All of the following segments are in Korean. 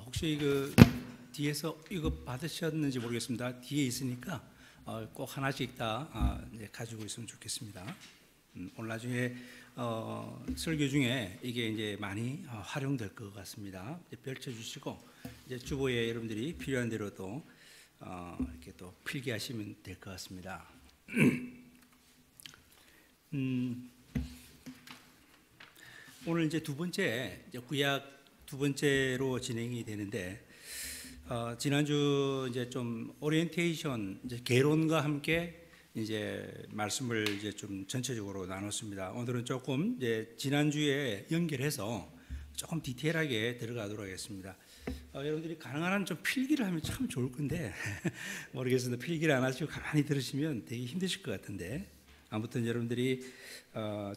혹시 그 뒤에서 이거 받으셨는지 모르겠습니다. 뒤에 있으니까 꼭 하나씩 다 이제 가지고 있으면 좋겠습니다. 오늘 나중에 설교 중에 이게 이제 많이 활용될 것 같습니다. 펼쳐주시고 이제 주보에 여러분들이 필요한 대로 또 이렇게 또 필기하시면 될 것 같습니다. 오늘 이제 두 번째 구약 두 번째로 진행이 되는데 지난주 이제 좀 오리엔테이션 이제 개론과 함께 이제 말씀을 이제 좀 전체적으로 나눴습니다. 오늘은 조금 이제 지난주에 연결해서 조금 디테일하게 들어가도록 하겠습니다. 여러분들이 가능한 한 좀 필기를 하면 참 좋을 건데 모르겠습니다. 필기를 안 하시고 가만히 들으시면 되게 힘드실 것 같은데 아무튼 여러분들이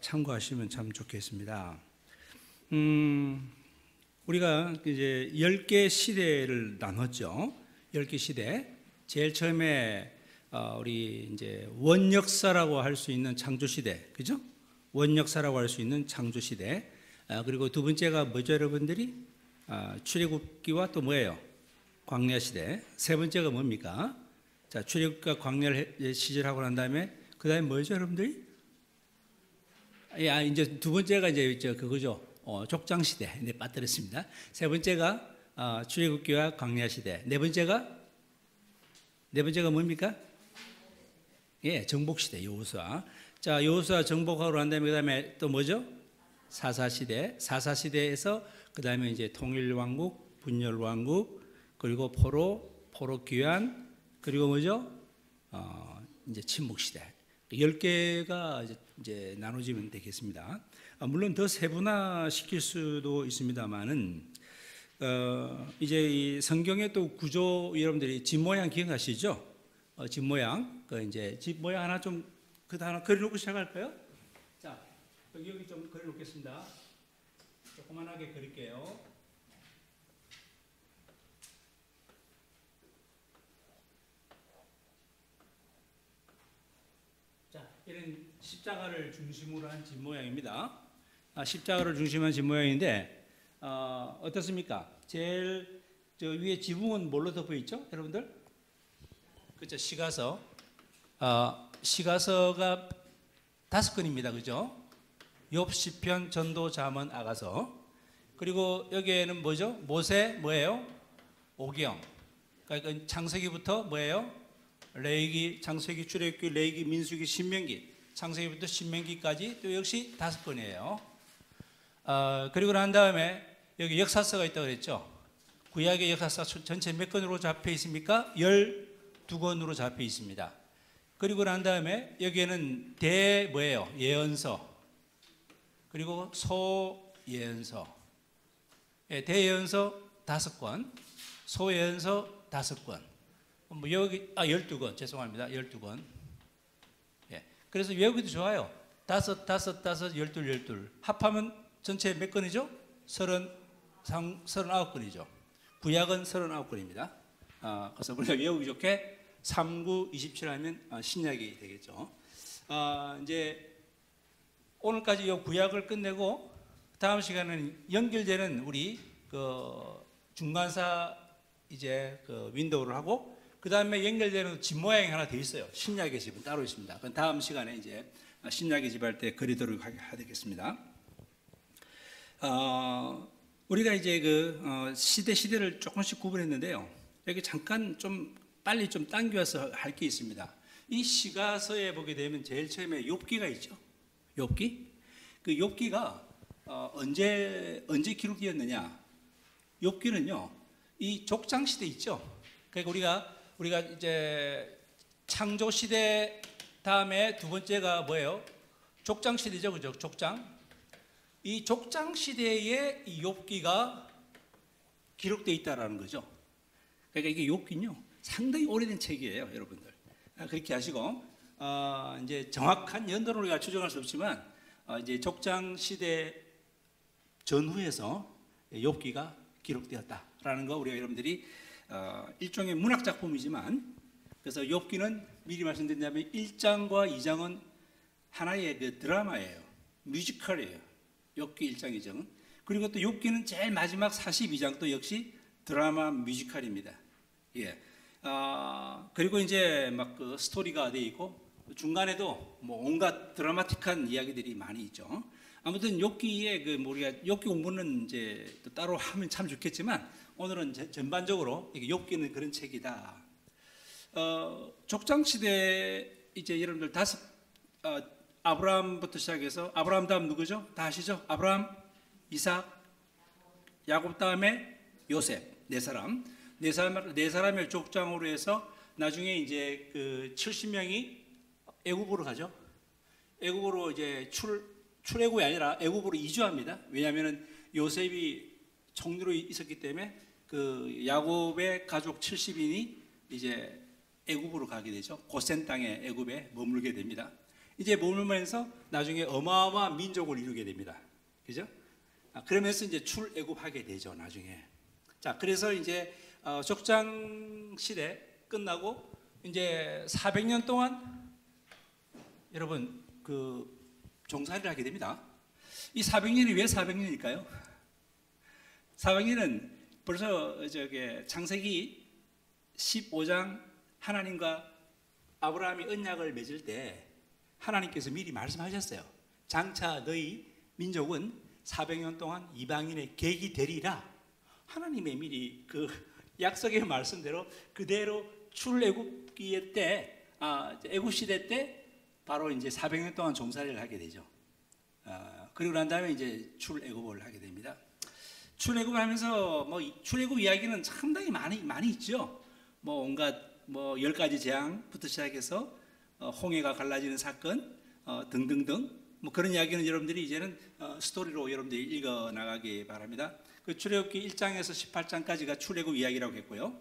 참고하시면 참 좋겠습니다. 우리가 이제 10개 시대를 나눴죠. 10개 시대. 제일 처음에 우리 이제 원역사라고 할 수 있는 창조 시대. 그죠? 원역사라고 할 수 있는 창조 시대. 그리고 두 번째가 뭐죠, 여러분들이? 출애굽기와 또 뭐예요? 광야 시대. 세 번째가 뭡니까? 자, 출애굽과 광야 시절하고 난 다음에 그다음에 뭐죠, 여러분들이? 이제 두 번째가 이제 그거죠. 족장 시대. 네, 빠뜨렸습니다. 세 번째가 출애굽기와 광야 시대. 네 번째가 뭡니까? 예, 정복 시대. 여호수아. 자, 여호수아 정복하고 난 다음에 그다음에 또 뭐죠? 사사 시대. 사사 시대에서 그다음에 이제 통일 왕국, 분열 왕국, 그리고 포로 귀환, 그리고 뭐죠? 이제 침묵 시대. 10개가 이제 나눠지면 되겠습니다. 물론 더 세분화 시킬 수도 있습니다만은 이제 이 성경의 또 구조 여러분들이 집 모양 기억하시죠? 집 모양 이제 집 모양 하나 좀 하나 그려놓고 시작할까요? 자, 여기 좀 그려놓겠습니다. 조그만하게 그릴게요. 자, 이런 십자가를 중심으로 한 집 모양입니다. 십자가를 중심으로 한 집 모양인데 어떻습니까? 제일 저 위에 지붕은 뭘로 덮어 있죠, 여러분들? 그렇죠, 시가서. 시가서가 5건입니다, 그죠? 욥, 시편, 전도, 잠언, 아가서. 그리고 여기에는 뭐죠? 모세 뭐예요? 오경. 그러니까 창세기부터 뭐예요? 레위기, 창세기, 출애굽기, 레위기, 민수기, 신명기. 창세기부터 신명기까지 또 역시 5건이에요. 그리고 난 다음에 여기 역사서가 있다고 그랬죠. 구약의 역사서 전체 몇 건으로 잡혀 있습니까? 12건으로 잡혀 있습니다. 그리고 난 다음에 여기에는 뭐예요? 예언서. 그리고 소예언서. 대예언서 5권, 소예언서 5권. 여기 12권. 죄송합니다. 12권. 예. 그래서 외우기도 좋아요. 5, 12. 합하면 전체 몇 건이죠? 39건이죠. 구약은 39건입니다. 그래서 우리가 외우기 좋게 3, 9, 27 하면 신약이 되겠죠. 이제 오늘까지 이 구약을 끝내고 다음 시간은 연결되는 우리 중간사 이제 윈도우를 하고 그 다음에 연결되는 집 모양이 하나 돼 있어요. 신약의 집은 따로 있습니다. 그건 다음 시간에 이제 신약의 집 할 때 그리도록 하겠습니다. 우리가 이제 시대를 조금씩 구분했는데요. 여기 잠깐 좀 빨리 좀 당겨서 할 게 있습니다. 이 시가서에 보게 되면 제일 처음에 욥기가 있죠. 욥기. 그 욥기가 언제 기록되었느냐? 욥기는요, 이 족장 시대 있죠. 그러니까 우리가 이제 창조 시대 다음에 두 번째가 뭐예요? 족장 시대죠, 그죠? 족장. 이 족장 시대에 이 욥기가 기록되어 있다라는 거죠. 그러니까 이게 욥기는요, 상당히 오래된 책이에요, 여러분들. 그렇게 하시고 이제 정확한 연도를 우리가 추정할 수 없지만 이제 족장 시대 전후에서 욥기가 기록되었다라는 거 우리가 여러분들이 일종의 문학 작품이지만 그래서 욥기는 미리 말씀드린다면 1장과 2장은 하나의 드라마예요. 뮤지컬이에요. 욥기 1장 2장은. 그리고 또 욥기는 제일 마지막 42장 또 역시 드라마 뮤지컬입니다. 예. 그리고 이제 막 그 스토리가 돼 있고 중간에도 뭐 온갖 드라마틱한 이야기들이 많이 있죠. 아무튼 욥기의 그 우리가 욥기 공부는 이제 또 따로 하면 참 좋겠지만 오늘은 전반적으로 이게 욥기는 그런 책이다. 족장 시대 이제 여러분들 아브라함부터 시작해서 아브라함 다음 누구죠? 다 아시죠? 아브라함, 이삭, 야곱 다음에 요셉 네 사람의 족장으로 해서 나중에 이제 그 70명이 애굽으로 가죠. 애굽으로 이제 출애굽이 아니라 애굽으로 이주합니다. 왜냐하면은 요셉이 총리로 있었기 때문에 그 야곱의 가족 70인이 이제 애굽으로 가게 되죠. 고센 땅에 애굽에 머물게 됩니다. 이제 머물면서 나중에 어마어마한 민족을 이루게 됩니다. 그죠? 그러면서 이제 출애굽하게 되죠. 나중에. 자, 그래서 이제 족장 시대 끝나고 이제 400년 동안 여러분 그 종살이를 하게 됩니다. 이 400년이 왜 400년일까요? 400년은 벌써 창세기 15장 하나님과 아브라함이 언약을 맺을 때 하나님께서 미리 말씀하셨어요. 장차 너희 민족은 400년 동안 이방인의 객이 되리라. 하나님의 미리 그 약속의 말씀대로 그대로 출애굽기 때, 애굽 시대 때 바로 이제 400년 동안 종살이를 하게 되죠. 그리고 난 다음에 이제 출애굽을 하게 됩니다. 출애굽을 하면서 뭐 출애굽 이야기는 상당히 많이 있죠. 뭐 온갖 뭐 10가지 재앙부터 시작해서 홍해가 갈라지는 사건 등등등 뭐 그런 이야기는 여러분들이 이제는 스토리로 여러분들이 읽어 나가기 바랍니다. 그 출애굽기 1장에서 18장까지가 출애굽 이야기라고 했고요.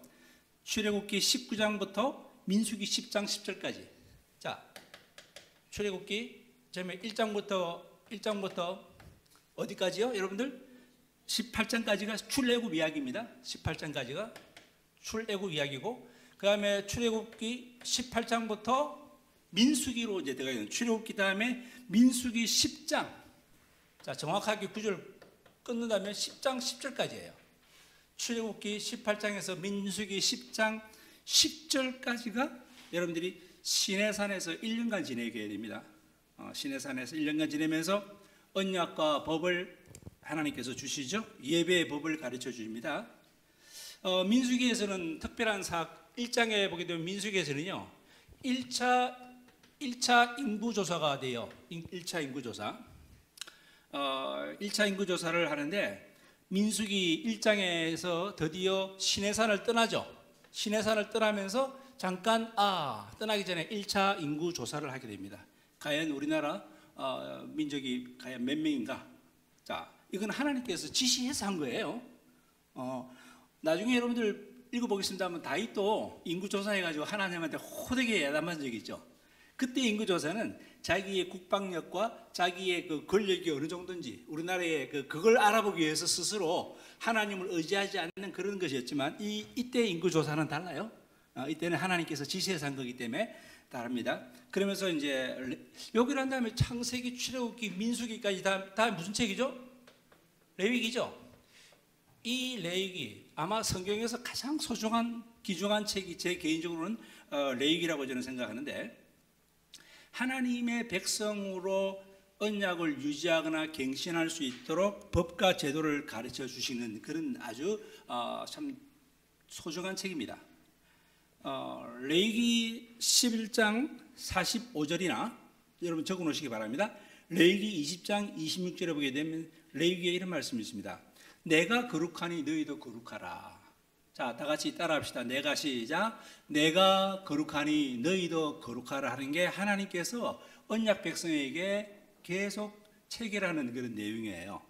출애굽기 19장부터 민수기 10장 10절까지. 자, 출애굽기 1장부터 어디까지요? 여러분들 18장까지가 출애굽 이야기입니다. 18장까지가 출애굽 이야기고 그 다음에 출애굽기 18장부터 민수기로 이제 들어가요. 출애굽기 다음에 민수기 10장. 자, 정확하게 구절 끊는다면 10장 10절까지예요. 출애굽기 18장에서 민수기 10장 10절까지가 여러분들이 시내산에서 1년간 지내게 됩니다. 시내산에서 1년간 지내면서 언약과 법을 하나님께서 주시죠. 예배의 법을 가르쳐 주십니다. 민수기에서는 특별한 1장에 보게 되면 민수기에서는요 1차 인구조사가 돼요. 1차 인구조사. 1차 인구조사를 하는데 민수기 1장에서 드디어 시내산을 떠나죠. 시내산을 떠나면서 잠깐 떠나기 전에 1차 인구조사를 하게 됩니다. 과연 우리나라 민족이 과연 몇 명인가? 자, 이건 하나님께서 지시해서 한 거예요. 나중에 여러분들 읽어보겠습니다 하면 다윗도 인구조사해가지고 하나님한테 호되게 야단한 적이 있죠. 그때 인구조사는 자기의 국방력과 자기의 그 권력이 어느 정도인지 우리나라의 그걸 알아보기 위해서 스스로 하나님을 의지하지 않는 그런 것이었지만 이때 인구조사는 달라요. 이때는 하나님께서 지시해서 한 거기 때문에 다릅니다. 그러면서 이제 여기를 한 다음에 창세기, 출애굽기, 민수기까지 다음 무슨 책이죠? 레위기죠. 이 레위기 아마 성경에서 가장 소중한 귀중한 책이 제 개인적으로는 레위기라고 저는 생각하는데 하나님의 백성으로 언약을 유지하거나 갱신할 수 있도록 법과 제도를 가르쳐 주시는 그런 아주 참 소중한 책입니다. 레위기 11장 45절이나 여러분 적어 놓으시기 바랍니다. 레위기 20장 26절에 보게 되면 레위기에 이런 말씀이 있습니다. 내가 거룩하니 너희도 거룩하라. 자, 다 같이 따라합시다. 내가 시작. 내가 거룩하니 너희도 거룩하라 하는 게 하나님께서 언약 백성에게 계속 체결하는 그런 내용이에요.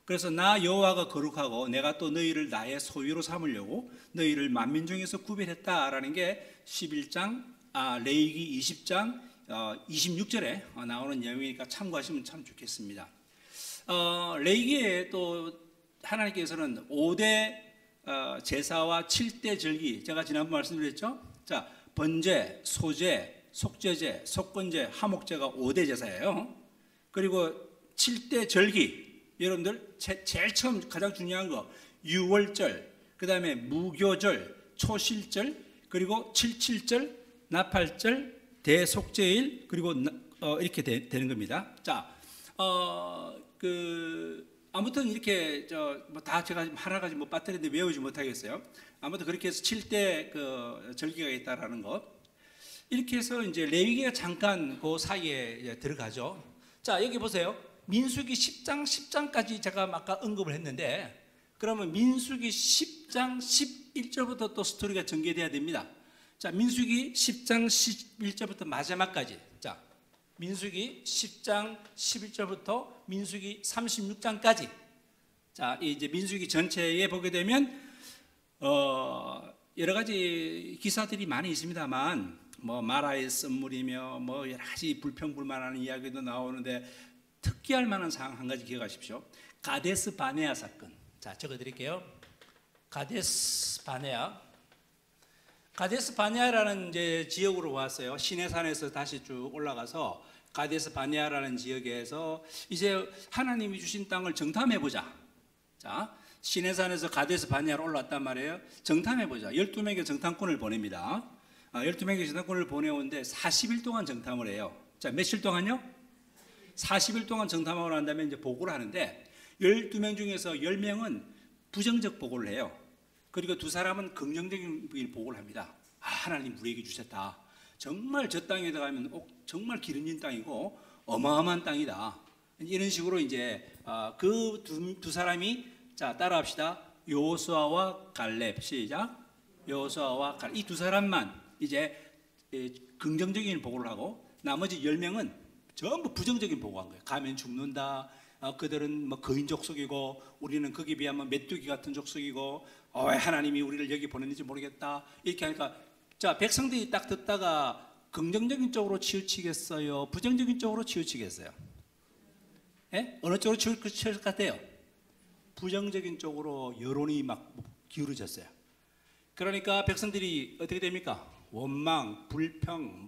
그래서 나 여호와가 거룩하고 내가 또 너희를 나의 소유로 삼으려고 너희를 만민 중에서 구별했다라는 게 11장 레위기 20장 26절에 나오는 내용이니까 참고하시면 참 좋겠습니다. 레위기에 또 하나님께서는 5대 제사와 7대 절기, 제가 지난번 말씀드렸죠. 자, 번제, 소제, 속죄제, 속건제, 화목제가 5대 제사예요. 그리고 7대 절기, 여러분들 제일 처음 가장 중요한 거 유월절, 그 다음에 무교절, 초실절, 그리고 칠칠절, 나팔절, 대속죄일, 그리고 이렇게 되는 겁니다. 자, 아무튼 이렇게 뭐 다 제가 하나까지 뭐 빠뜨렸는데 외우지 못하겠어요. 아무튼 그렇게 해서 7대 그 절기가 있다라는 것. 이렇게 해서 이제 레위기가 잠깐 그 사이에 들어가죠. 자, 여기 보세요. 민수기 10장 10장까지 제가 아까 언급을 했는데, 그러면 민수기 10장 11절부터 또 스토리가 전개돼야 됩니다. 자, 민수기 10장 11절부터 마지막까지. 자, 민수기 10장 11절부터 민수기 36장까지. 자, 이제 민수기 전체에 보게 되면 여러 가지 기사들이 많이 있습니다만, 뭐 마라의 썸물이며 뭐 여러 가지 불평불만하는 이야기도 나오는데, 특기할 만한 사항 한 가지 기억하십시오. 가데스 바네아 사건. 자, 적어드릴게요. 가데스 바네아. 가데스 바네아라는 이제 지역으로 왔어요. 시내산에서 다시 쭉 올라가서 가데스 바네아라는 지역에서 이제 하나님이 주신 땅을 정탐해보자. 자, 시내산에서 가데스 바네아로 올라왔단 말이에요. 정탐해보자. 12명의 정탐꾼을 보냅니다. 12명의 정탐꾼을 보내오는데 40일 동안 정탐을 해요. 자, 며칠 동안요? 40일 동안 정탐하고 난 다음에 이제 보고를 하는데, 12명 중에서 10명은 부정적 보고를 해요. 그리고 2사람은 긍정적인 보고를 합니다. 하나님 우리에게 주셨다. 정말 저 땅에 들어가면 정말 기름진 땅이고 어마어마한 땅이다. 이런 식으로 이제 그 두 사람이, 자, 따라합시다. 여호수아와 갈렙. 시작. 여호수아와 갈렙. 이 2사람만 이제 긍정적인 보고를 하고, 나머지 10명은 전부 부정적인 보고한 거예요. 가면 죽는다. 그들은 뭐 거인 족속이고 우리는 거기에 비하면 메뚜기 같은 족속이고 왜 하나님이 우리를 여기 보냈는지 모르겠다. 이렇게 하니까, 자, 백성들이 딱 듣다가 긍정적인 쪽으로 치우치겠어요? 부정적인 쪽으로 치우치겠어요? 예? 어느 쪽으로 치우칠 것 같아요? 부정적인 쪽으로 여론이 막 기울어졌어요. 그러니까 백성들이 어떻게 됩니까? 원망, 불평,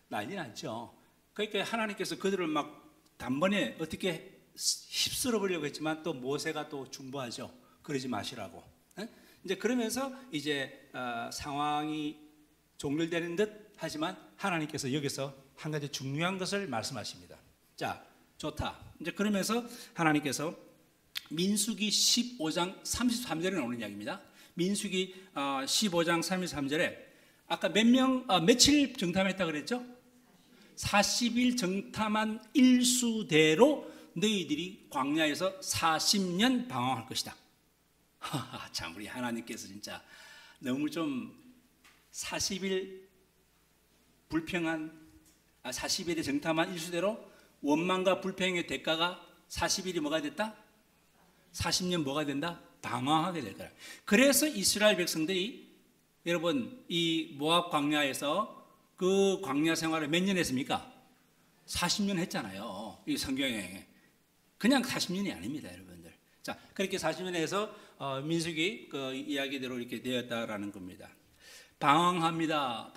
난리 났죠. 그러니까 하나님께서 그들을 막 단번에 어떻게 휩쓸어 보려고 했지만, 또 모세가 또 중보하죠. 그러지 마시라고. 이제 그러면서 이제 상황이 종결되는 듯 하지만, 하나님께서 여기서 한 가지 중요한 것을 말씀하십니다. 자, 좋다. 이제 그러면서 하나님께서 민수기 15장 33절에 나오는 이야기입니다. 민수기 15장 33절에 아까 며칠 정탐했다 그랬죠? 40일 정탐한 일수대로 너희들이 광야에서 40년 방황할 것이다. 참, 우리 하나님께서 진짜 너무 좀 40일 불평한 40일에 정탐한 일수대로 원망과 불평의 대가가 40일이 뭐가 됐다? 40년 뭐가 된다? 방황하게 될 거야. 그래서 이스라엘 백성들이, 여러분, 이 모압 광야에서 그 광야 생활을 몇 년 했습니까? 40년 했잖아요. 이 성경에. 그냥 40년이 아닙니다, 여러분들. 자, 그렇게 40년 해서 민수기 그 이야기대로 이렇게 되었다라는 겁니다. 방황합니다.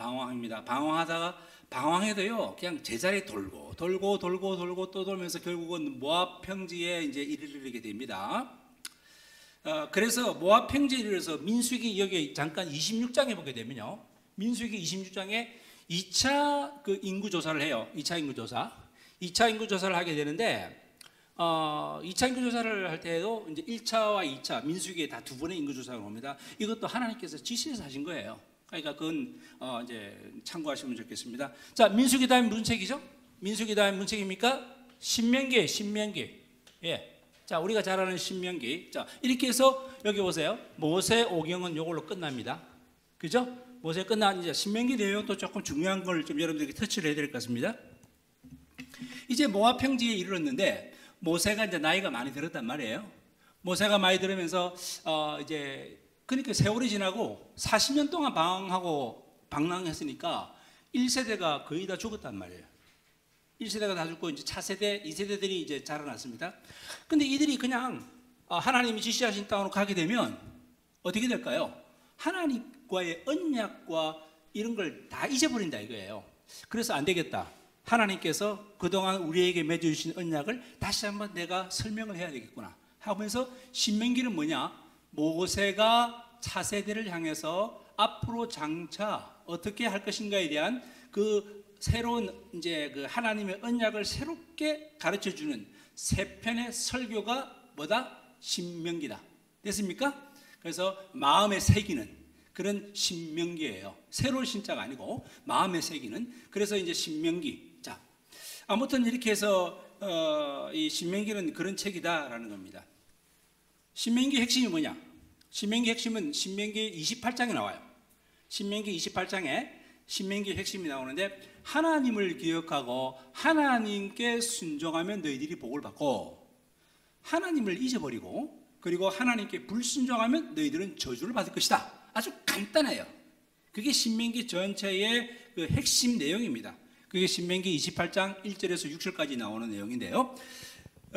방황하다가, 방황해도요, 그냥 제자리에 돌고 또 돌면서 결국은 모압 평지에 이제 이르게 됩니다. 그래서 모압 평지에 이르러서 민수기 여기 잠깐 26장에 보게 되면요, 민수기 26장에 2차 그 인구 조사를 해요. 2차 인구 조사를 하게 되는데, 2차 인구 조사를 할 때에도 이제 1차와 2차 민수기에 다 2번의 인구 조사가 옵니다. 이것도 하나님께서 지시해서 하신 거예요. 그러니까 그건 이제 참고하시면 좋겠습니다. 자, 민수기 다음에 무슨 책이죠? 민수기 다음에 무슨 책입니까? 신명기. 예. 자, 우리가 잘 아는 신명기. 자, 이렇게 해서 여기 보세요. 모세 오경은 이걸로 끝납니다. 그죠? 모세 끝난 이제 신명기 내용도 조금 중요한 걸 좀 여러분들에게 터치를 해야 될 것 같습니다. 이제 모압 평지에 이르렀는데, 모세가 이제 나이가 많이 들었단 말이에요. 모세가 많이 들으면서 이제 그러니까 세월이 지나고 40년 동안 방랑했으니까 1세대가 거의 다 죽었단 말이에요. 1세대가 다 죽고 이제 차세대, 2세대들이 이제 자라났습니다. 근데 이들이 그냥 하나님이 지시하신 땅으로 가게 되면 어떻게 될까요? 하나님과의 언약과 이런 걸 다 잊어버린다 이거예요. 그래서 안 되겠다. 하나님께서 그동안 우리에게 맺어주신 언약을 다시 한번 내가 설명을 해야 되겠구나 하면서 신명기는 뭐냐? 모세가 차세대를 향해서 앞으로 장차 어떻게 할 것인가에 대한 그 새로운 이제 그 하나님의 언약을 새롭게 가르쳐 주는 세 편의 설교가 뭐다? 신명기다. 됐습니까? 그래서 마음에 새기는 그런 신명기예요. 새로운 신자가 아니고 마음에 새기는. 그래서 이제 신명기. 자, 아무튼 이렇게 해서 이 신명기는 그런 책이다라는 겁니다. 신명기 핵심이 뭐냐? 신명기 핵심은 신명기 28장에 나와요. 신명기 28장에 신명기 핵심이 나오는데, 하나님을 기억하고 하나님께 순종하면 너희들이 복을 받고, 하나님을 잊어버리고 그리고 하나님께 불순종하면 너희들은 저주를 받을 것이다. 아주 간단해요. 그게 신명기 전체의 그 핵심 내용입니다. 그게 신명기 28장 1절에서 6절까지 나오는 내용인데요.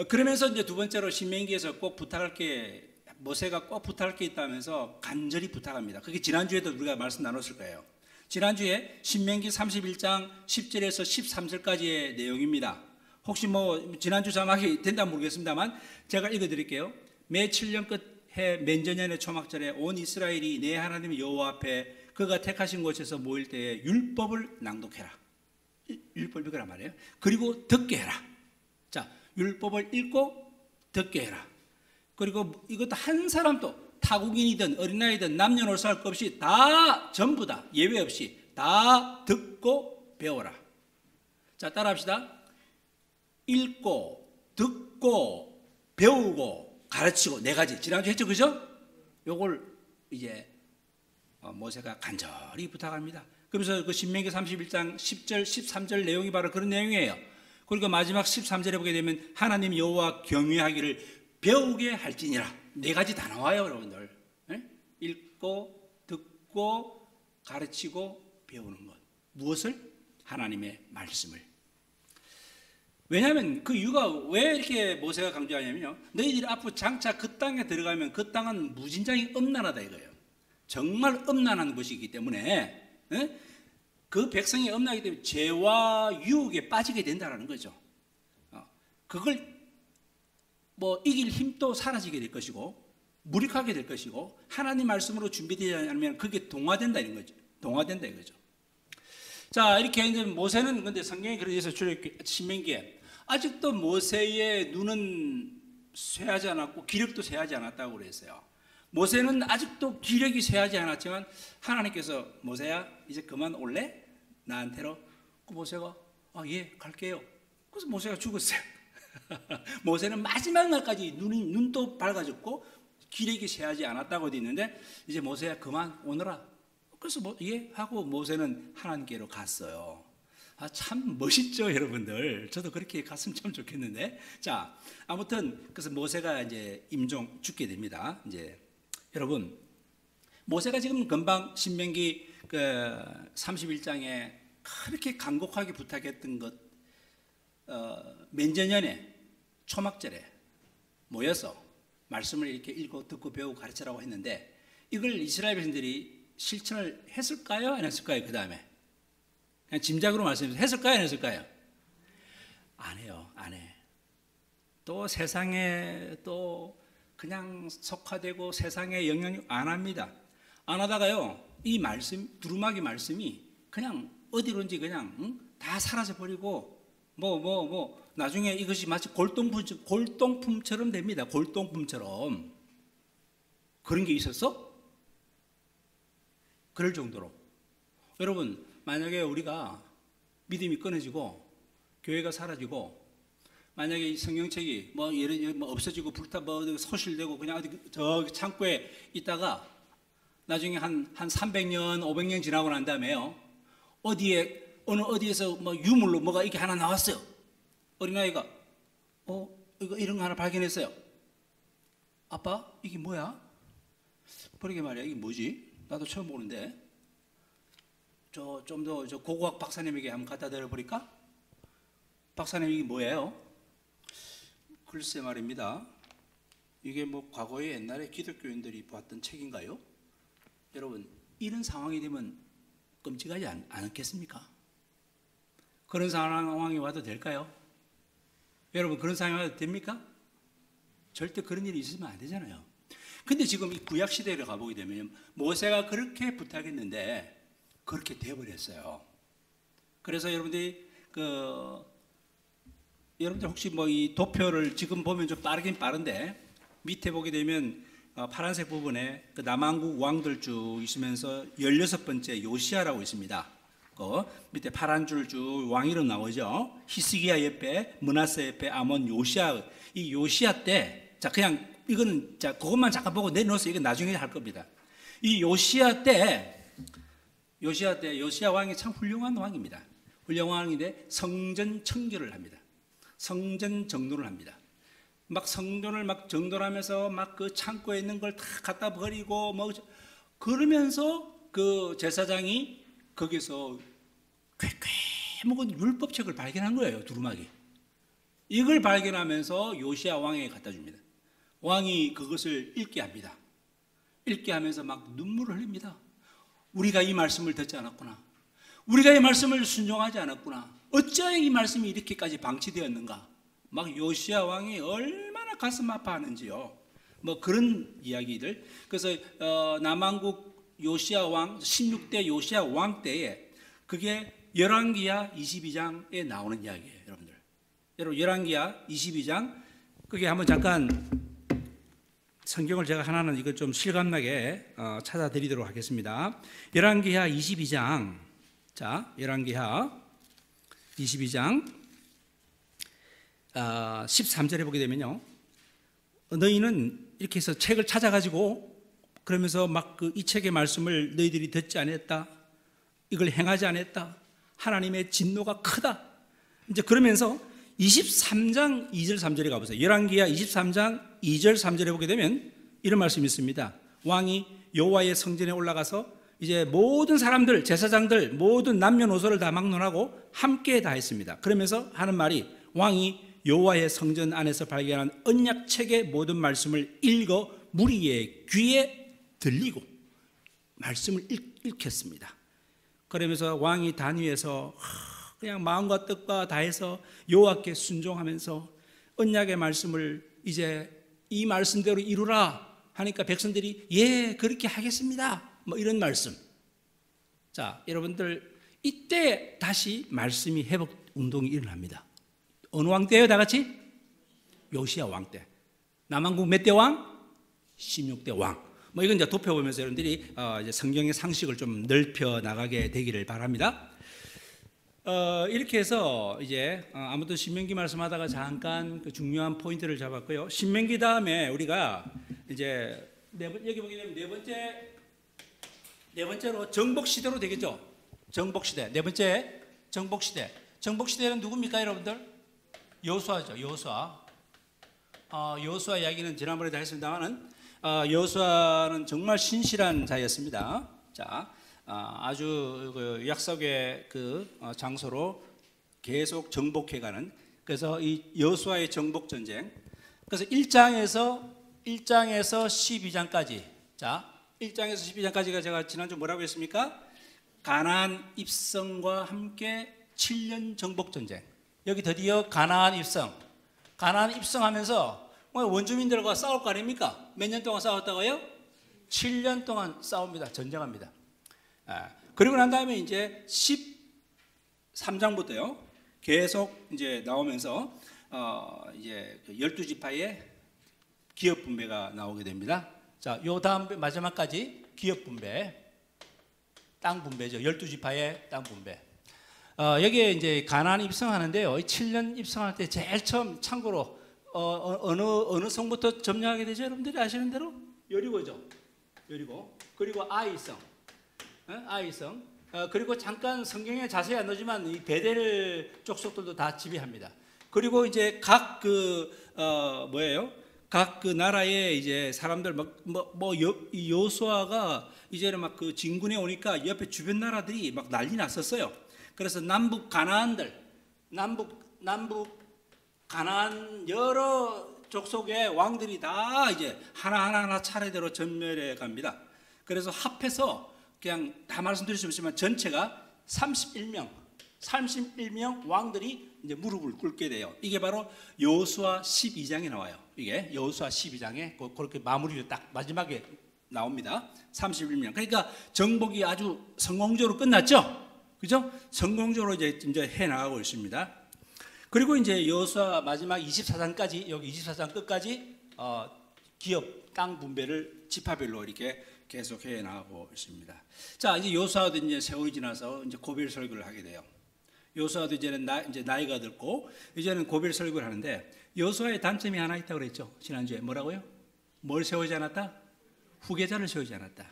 그러면서 이제 두 번째로 신명기에서 꼭 부탁할 게, 모세가 꼭 부탁할 게 있다면서 간절히 부탁합니다. 그게 지난주에도 우리가 말씀 나눴을 거예요. 지난주에 신명기 31장 10절에서 13절까지의 내용입니다. 혹시 뭐 지난주 자막이 된다 모르겠습니다만 제가 읽어드릴게요. 매 7년 끝해 맨저년의 초막절에 온 이스라엘이 내 하나님 여호와 앞에 그가 택하신 곳에서 모일 때에 율법을 낭독해라. 율법을 읽으란 말이에요. 그리고 듣게 해라. 자, 율법을 읽고 듣게 해라. 그리고 이것도 한 사람도 타국인이든 어린아이든 남녀노소 할 것 없이 다 전부 다 예외 없이 다 듣고 배워라. 자, 따라합시다. 읽고 듣고 배우고 가르치고 네 가지. 지난주 했죠, 그죠? 요걸 이제 모세가 간절히 부탁합니다. 그래서 그 신명기 31장 10절 13절 내용이 바로 그런 내용이에요. 그리고 마지막 13절에 보게 되면 하나님 여호와 경외하기를 배우게 할지니라. 네 가지 다 나와요, 여러분들. 읽고 듣고 가르치고 배우는 것. 무엇을? 하나님의 말씀을. 왜냐하면 그 이유가 왜 이렇게 모세가 강조하냐면요, 너희들이 앞으로 장차 그 땅에 들어가면 그 땅은 무진장이 엄난하다 이거예요. 정말 엄난한 곳이기 때문에 그 백성이 엄나기 때문에 죄와 유혹에 빠지게 된다는 거죠. 그걸 뭐 이길 힘도 사라지게 될 것이고 무력하게 될 것이고, 하나님 말씀으로 준비되지 않으면 그게 동화된다 이런 거죠. 동화된다 이거죠. 자, 이렇게 이제 모세는, 근데 성경에 그래서 신명기에 아직도 모세의 눈은 쇠하지 않았고 기력도 쇠하지 않았다고 그랬어요. 모세는 아직도 기력이 쇠하지 않았지만 하나님께서 모세야 이제 그만 올래? 나한테로. 그 모세가 예 갈게요. 그래서 모세가 죽었어요. 모세는 마지막 날까지 눈도 밝아졌고 기력이 쇠하지 않았다고 되어 있는데, 이제 모세야 그만 오너라. 그래서 예 하고 모세는 하나님께로 갔어요. 참 멋있죠, 여러분들. 저도 그렇게 갔으면 참 좋겠는데. 자, 아무튼 그래서 모세가 이제 임종 죽게 됩니다. 이제 여러분, 모세가 지금 금방 신명기 그 31장에 그렇게 간곡하게 부탁했던 것, 맨저년에 초막절에 모여서 말씀을 이렇게 읽고 듣고 배우고 가르치라고 했는데, 이걸 이스라엘 백성들이 실천을 했을까요? 안 했을까요? 그 다음에 그냥 짐작으로 말씀해서 했을까요? 안 했을까요? 안 해요. 안 해. 또 세상에 또 그냥 속화되고 세상에 영향력 안 합니다. 안 하다가요, 이 말씀, 두루마기 말씀이 그냥 어디론지 그냥 다 사라져 버리고 나중에 이것이 마치 골동품처럼 됩니다. 골동품처럼. 그런 게 있었어? 그럴 정도로. 여러분, 만약에 우리가 믿음이 끊어지고 교회가 사라지고, 만약에 이 성경책이 없어지고 소실되고 그냥 어디 저 창고에 있다가 나중에 한 300년, 500년 지나고 난 다음에요, 어디에서 유물로 뭐가 이렇게 하나 나왔어요. 어린아이가 이거 이런 거 하나 발견했어요. 아빠, 이게 뭐야? 그러게 말이야, 이게 뭐지? 나도 처음 보는데. 좀 더 고고학 박사님에게 한번 갖다 드려버릴까? 박사님, 이게 뭐예요? 글쎄 말입니다. 이게 과거에 옛날에 기독교인들이 봤던 책인가요? 여러분, 이런 상황이 되면 끔찍하지 않겠습니까? 그런 상황이 와도 될까요? 여러분, 그런 상황이 와도 됩니까? 절대 그런 일이 있으면 안 되잖아요. 근데 지금 이 구약 시대를 가보게 되면 모세가 그렇게 부탁했는데 그렇게 돼버렸어요. 그래서 여러분들 혹시 뭐 이 도표를 지금 보면 좀 빠르긴 빠른데 밑에 보게 되면 파란색 부분에 그 남한국 왕들 쭉 있으면서 16번째 요시아라고 있습니다. 그 밑에 파란 줄 쭉 왕 이름 나오죠. 히스기야 옆에 므낫세 옆에 아몬 요시아. 이 요시아 때, 자 그냥 이거는 자 그것만 잠깐 보고 내놓으세요. 이건 나중에 할 겁니다. 이 요시아 때 요시아 왕이 참 훌륭한 왕입니다. 훌륭한 왕인데 성전 청결을 합니다. 성전 정돈을 합니다. 막 성전을 막 정돈하면서 막 그 창고에 있는 걸 다 갖다 버리고 뭐 그러면서 그 제사장이 거기서 쾌쾌먹은 율법책을 발견한 거예요. 두루마기. 이걸 발견하면서 요시아 왕에게 갖다 줍니다. 왕이 그것을 읽게 합니다. 읽게 하면서 막 눈물을 흘립니다. 우리가 이 말씀을 듣지 않았구나. 우리가 이 말씀을 순종하지 않았구나. 어찌하여 이 말씀이 이렇게까지 방치되었는가. 막 요시아 왕이 얼마나 가슴 아파하는지요. 뭐 그런 이야기들. 그래서 남한국 요시아 왕 16대 요시아 왕 때에 그게 열왕기하 22장에 나오는 이야기예요. 여러분 열왕기하 22장 그게 한번 잠깐 성경을 제가 하나는 이거 좀 실감나게 찾아드리도록 하겠습니다. 열왕기하 22장. 자, 열왕기하 22장 13절에 보게 되면요. 너희는 이렇게 해서 책을 찾아가지고 그러면서 막 이 책의 말씀을 너희들이 듣지 않았다. 이걸 행하지 않았다. 하나님의 진노가 크다. 이제 그러면서 23장 2절 3절에 가보세요. 열왕기하 23장 2절 3절에 보게 되면 이런 말씀이 있습니다. 왕이 여호와의 성전에 올라가서 이제 모든 사람들, 제사장들, 모든 남녀노소를 다 막론하고 함께 다 했습니다. 그러면서 하는 말이 왕이 여호와의 성전 안에서 발견한 언약책의 모든 말씀을 읽어 무리의 귀에 들리고 말씀을 읽혔습니다. 그러면서 왕이 단위에서 그냥 마음과 뜻과 다해서 여호와께 순종하면서 언약의 말씀을 이제 이 말씀대로 이루라 하니까 백성들이 예 그렇게 하겠습니다. 뭐 이런 말씀. 자 여러분들 이때 다시 말씀이 회복 운동이 일어납니다. 어느 왕 때예요 다 같이? 요시야 왕 때. 남한국 몇 대 왕? 16대 왕. 뭐 이건 이제 도표 보면서 여러분들이 이제 성경의 상식을 좀 넓혀 나가게 되기를 바랍니다. 이렇게 해서 이제 아무튼 신명기 말씀하다가 잠깐 그 중요한 포인트를 잡았고요. 신명기 다음에 우리가 이제 여기 보게 되면 네 번째로 정복 시대로 되겠죠. 정복 시대. 네 번째 정복 시대. 정복 시대는 누굽니까, 여러분들? 여호수아죠. 여호수아 이야기는 지난번에 다 했습니다만은 여호수아는 정말 신실한 자였습니다. 자. 아주 그 약속의 그 장소로 계속 정복해가는 그래서 이 여호수아의 정복 전쟁 그래서 1장에서 12장까지 자 1장에서 12장까지가 제가 지난주 뭐라고 했습니까? 가나안 입성과 함께 7년 정복 전쟁 여기 드디어 가나안 입성하면서 원주민들과 싸울 거 아닙니까? 몇 년 동안 싸웠다고요? 7년 동안 싸웁니다. 전쟁합니다. 그리고 난 다음에 이제 13장부터요 계속 이제 나오면서 이제 12지파의 기업 분배가 나오게 됩니다. 자, 요 다음 마지막까지 기업 분배, 땅 분배죠. 12지파의 땅 분배. 여기에 이제 가나안 입성하는데요. 7년 입성할 때 제일 처음 참고로 어느 성부터 점령하게 되죠? 여러분들이 아시는 대로 여리고죠. 여리고 그리고 아이성. 그리고 잠깐 성경에 자세히 안 나오지만 이 베델 족속들도 다 지배합니다. 그리고 이제 각 그 나라의 이제 사람들 여호수아가 이제는 막 그 진군에 오니까 옆에 주변 나라들이 막 난리 났었어요. 그래서 남북 가나안 여러 족속의 왕들이 다 이제 하나하나 차례대로 전멸해 갑니다. 그래서 합해서 그냥 다 말씀드릴 수 없지만 전체가 31명 31명 왕들이 이제 무릎을 꿇게 돼요. 이게 바로 여호수아 12장에 나와요. 이게 여호수아 12장에 그렇게 마무리를 딱 마지막에 나옵니다. 31명. 그러니까 정복이 아주 성공적으로 끝났죠. 그죠? 성공적으로 이제 해 나가고 있습니다. 그리고 이제 여호수아 마지막 24장까지 여기 24장 끝까지 기업 땅 분배를 지파별로 이렇게 계속 해 나가고 있습니다. 자, 이제 여호수아도 이제 세월이 지나서 이제 고별 설교를 하게 돼요. 여호수아도 이제는 나이가 들고 이제는 고별 설교를 하는데 여호수아의 단점이 하나 있다고 그랬죠. 지난주에 뭐라고요? 뭘 세우지 않았다? 후계자를 세우지 않았다.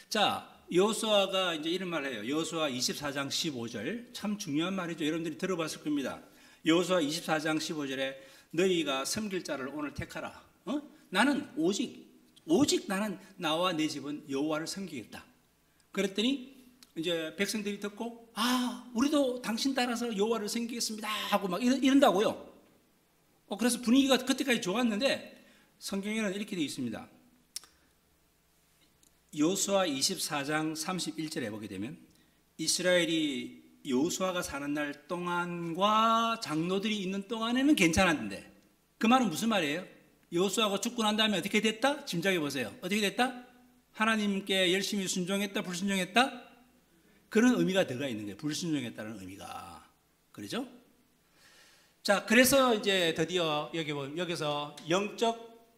자, 여호수아가 이제 이런 말을 해요. 여호수아 24장 15절 참 중요한 말이죠. 여러분들이 들어봤을 겁니다. 여호수아 24장 15절에 너희가 섬길 자를 오늘 택하라. 나는 오직 나는 나와 내 집은 여호와를 섬기겠다. 그랬더니 이제 백성들이 듣고 우리도 당신 따라서 여호와를 섬기겠습니다 하고 막 이런다고요. 그래서 분위기가 그때까지 좋았는데 성경에는 이렇게 되어 있습니다. 여호수아 24장 31절에 보게 되면 이스라엘이 여호수아가 사는 날 동안과 장로들이 있는 동안에는 괜찮았는데 그 말은 무슨 말이에요? 여호수아가 죽고 난 다음에 어떻게 됐다? 짐작해 보세요. 어떻게 됐다? 하나님께 열심히 순종했다? 불순종했다? 그런 의미가 들어가 있는 거예요. 불순종했다는 의미가. 그렇죠? 자, 그래서 이제 드디어 여기서 영적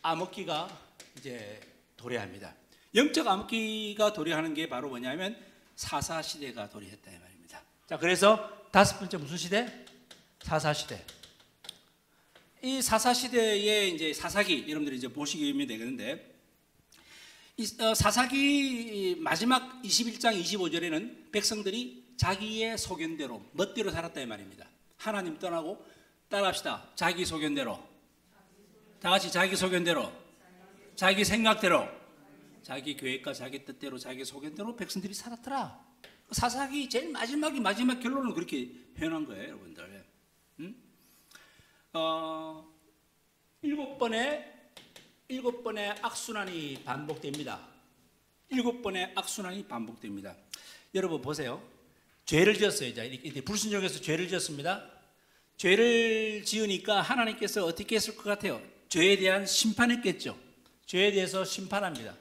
암흑기가 이제 도래합니다. 영적 암흑기가 도래하는 게 바로 뭐냐면 사사 시대가 도래했다 이 말입니다. 자, 그래서 다섯 번째 무슨 시대? 사사 시대. 이 사사 시대의 이제 사사기 여러분들이 이제 보시면 되겠는데 이 사사기 마지막 21장 25절에는 백성들이 자기의 소견대로 멋대로 살았다 이 말입니다. 하나님 떠나고 따라합시다. 자기 소견대로. 다 같이 자기 소견대로. 자기 생각대로. 자기 계획과 자기 뜻대로 자기 소견대로 백성들이 살았더라. 사사기 제일 마지막 결론은 그렇게 표현한 거예요, 여러분들. 일곱 번의 악순환이 반복됩니다. 7번의 악순환이 반복됩니다. 여러분 보세요. 죄를 지었어요. 이제 불순종해서 죄를 지었습니다. 죄를 지으니까 하나님께서 어떻게 했을 것 같아요? 죄에 대한 심판했겠죠. 죄에 대해서 심판합니다.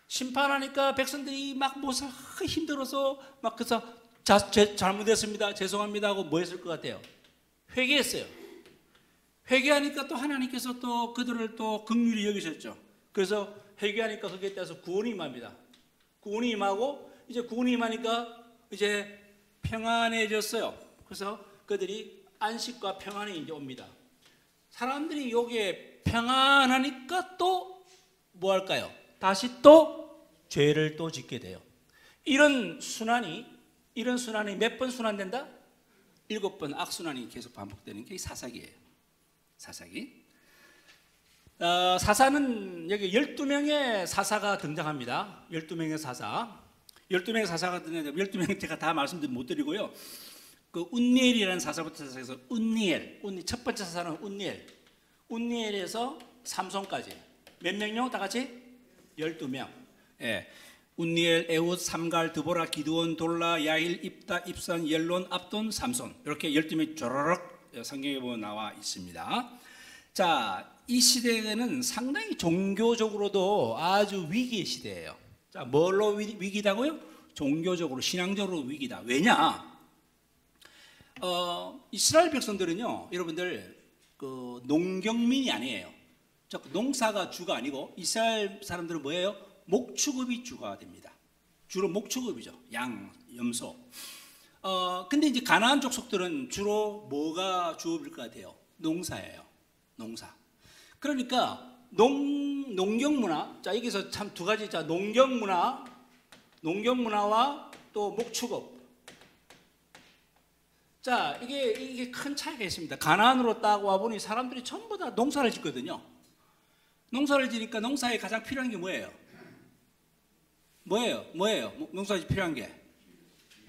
심판하니까 백성들이 막 무슨 힘들어서 막 그래서 잘못했습니다. 죄송합니다 하고 뭐 했을 것 같아요? 회개했어요. 회개하니까 또 하나님께서 또 그들을 또 긍휼히 여기셨죠. 그래서 회개하니까 거기에 따라서 구원이 임합니다. 구원이 임하고 이제 구원이 임하니까 이제 평안해졌어요. 그래서 그들이 안식과 평안이 이제 옵니다. 사람들이 여기에 평안하니까 또 뭐 할까요? 다시 또 죄를 또 짓게 돼요. 이런 순환이 몇 번 순환된다? 7번 악순환이 계속 반복되는 게 사사기예요. 사사기. 사사는 여기 12명의 사사가 등장합니다. 12명의 사사. 12명의 사사가 등장하는데 12명 제가 다 말씀도 못 드리고요. 그 운니엘이라는 사사부터 시작해서 운니엘, 첫 번째 사사는 운니엘. 운니엘에서 삼손까지. 몇 명요? 다 같이? 12명. 예. 운니엘, 에훗, 삼갈, 드보라, 기드온, 돌라, 야힐, 입다, 입산, 옐론, 압돈, 삼손. 이렇게 12명이 조로록 성경에 보면 나와 있습니다. 자, 이 시대는 상당히 종교적으로도 아주 위기의 시대예요. 자, 뭘로 위기다고요? 종교적으로, 신앙적으로 위기다. 왜냐? 이스라엘 백성들은요, 여러분들, 그 농경민이 아니에요. 농사가 주가 아니고, 이스라엘 사람들은 뭐예요? 목축업이 주가 됩니다. 주로 목축업이죠. 양, 염소. 근데 이제 가나안 족속들은 주로 뭐가 주업일 것 같아요? 농사예요. 농사. 그러니까 농경문화. 자, 여기서 참 두 가지. 자, 농경문화와 또 목축업. 자, 이게 큰 차이가 있습니다. 가나안으로 딱 와보니 사람들이 전부 다 농사를 짓거든요. 농사를 지니까 농사에 가장 필요한 게 뭐예요? 뭐예요? 농사에 필요한 게?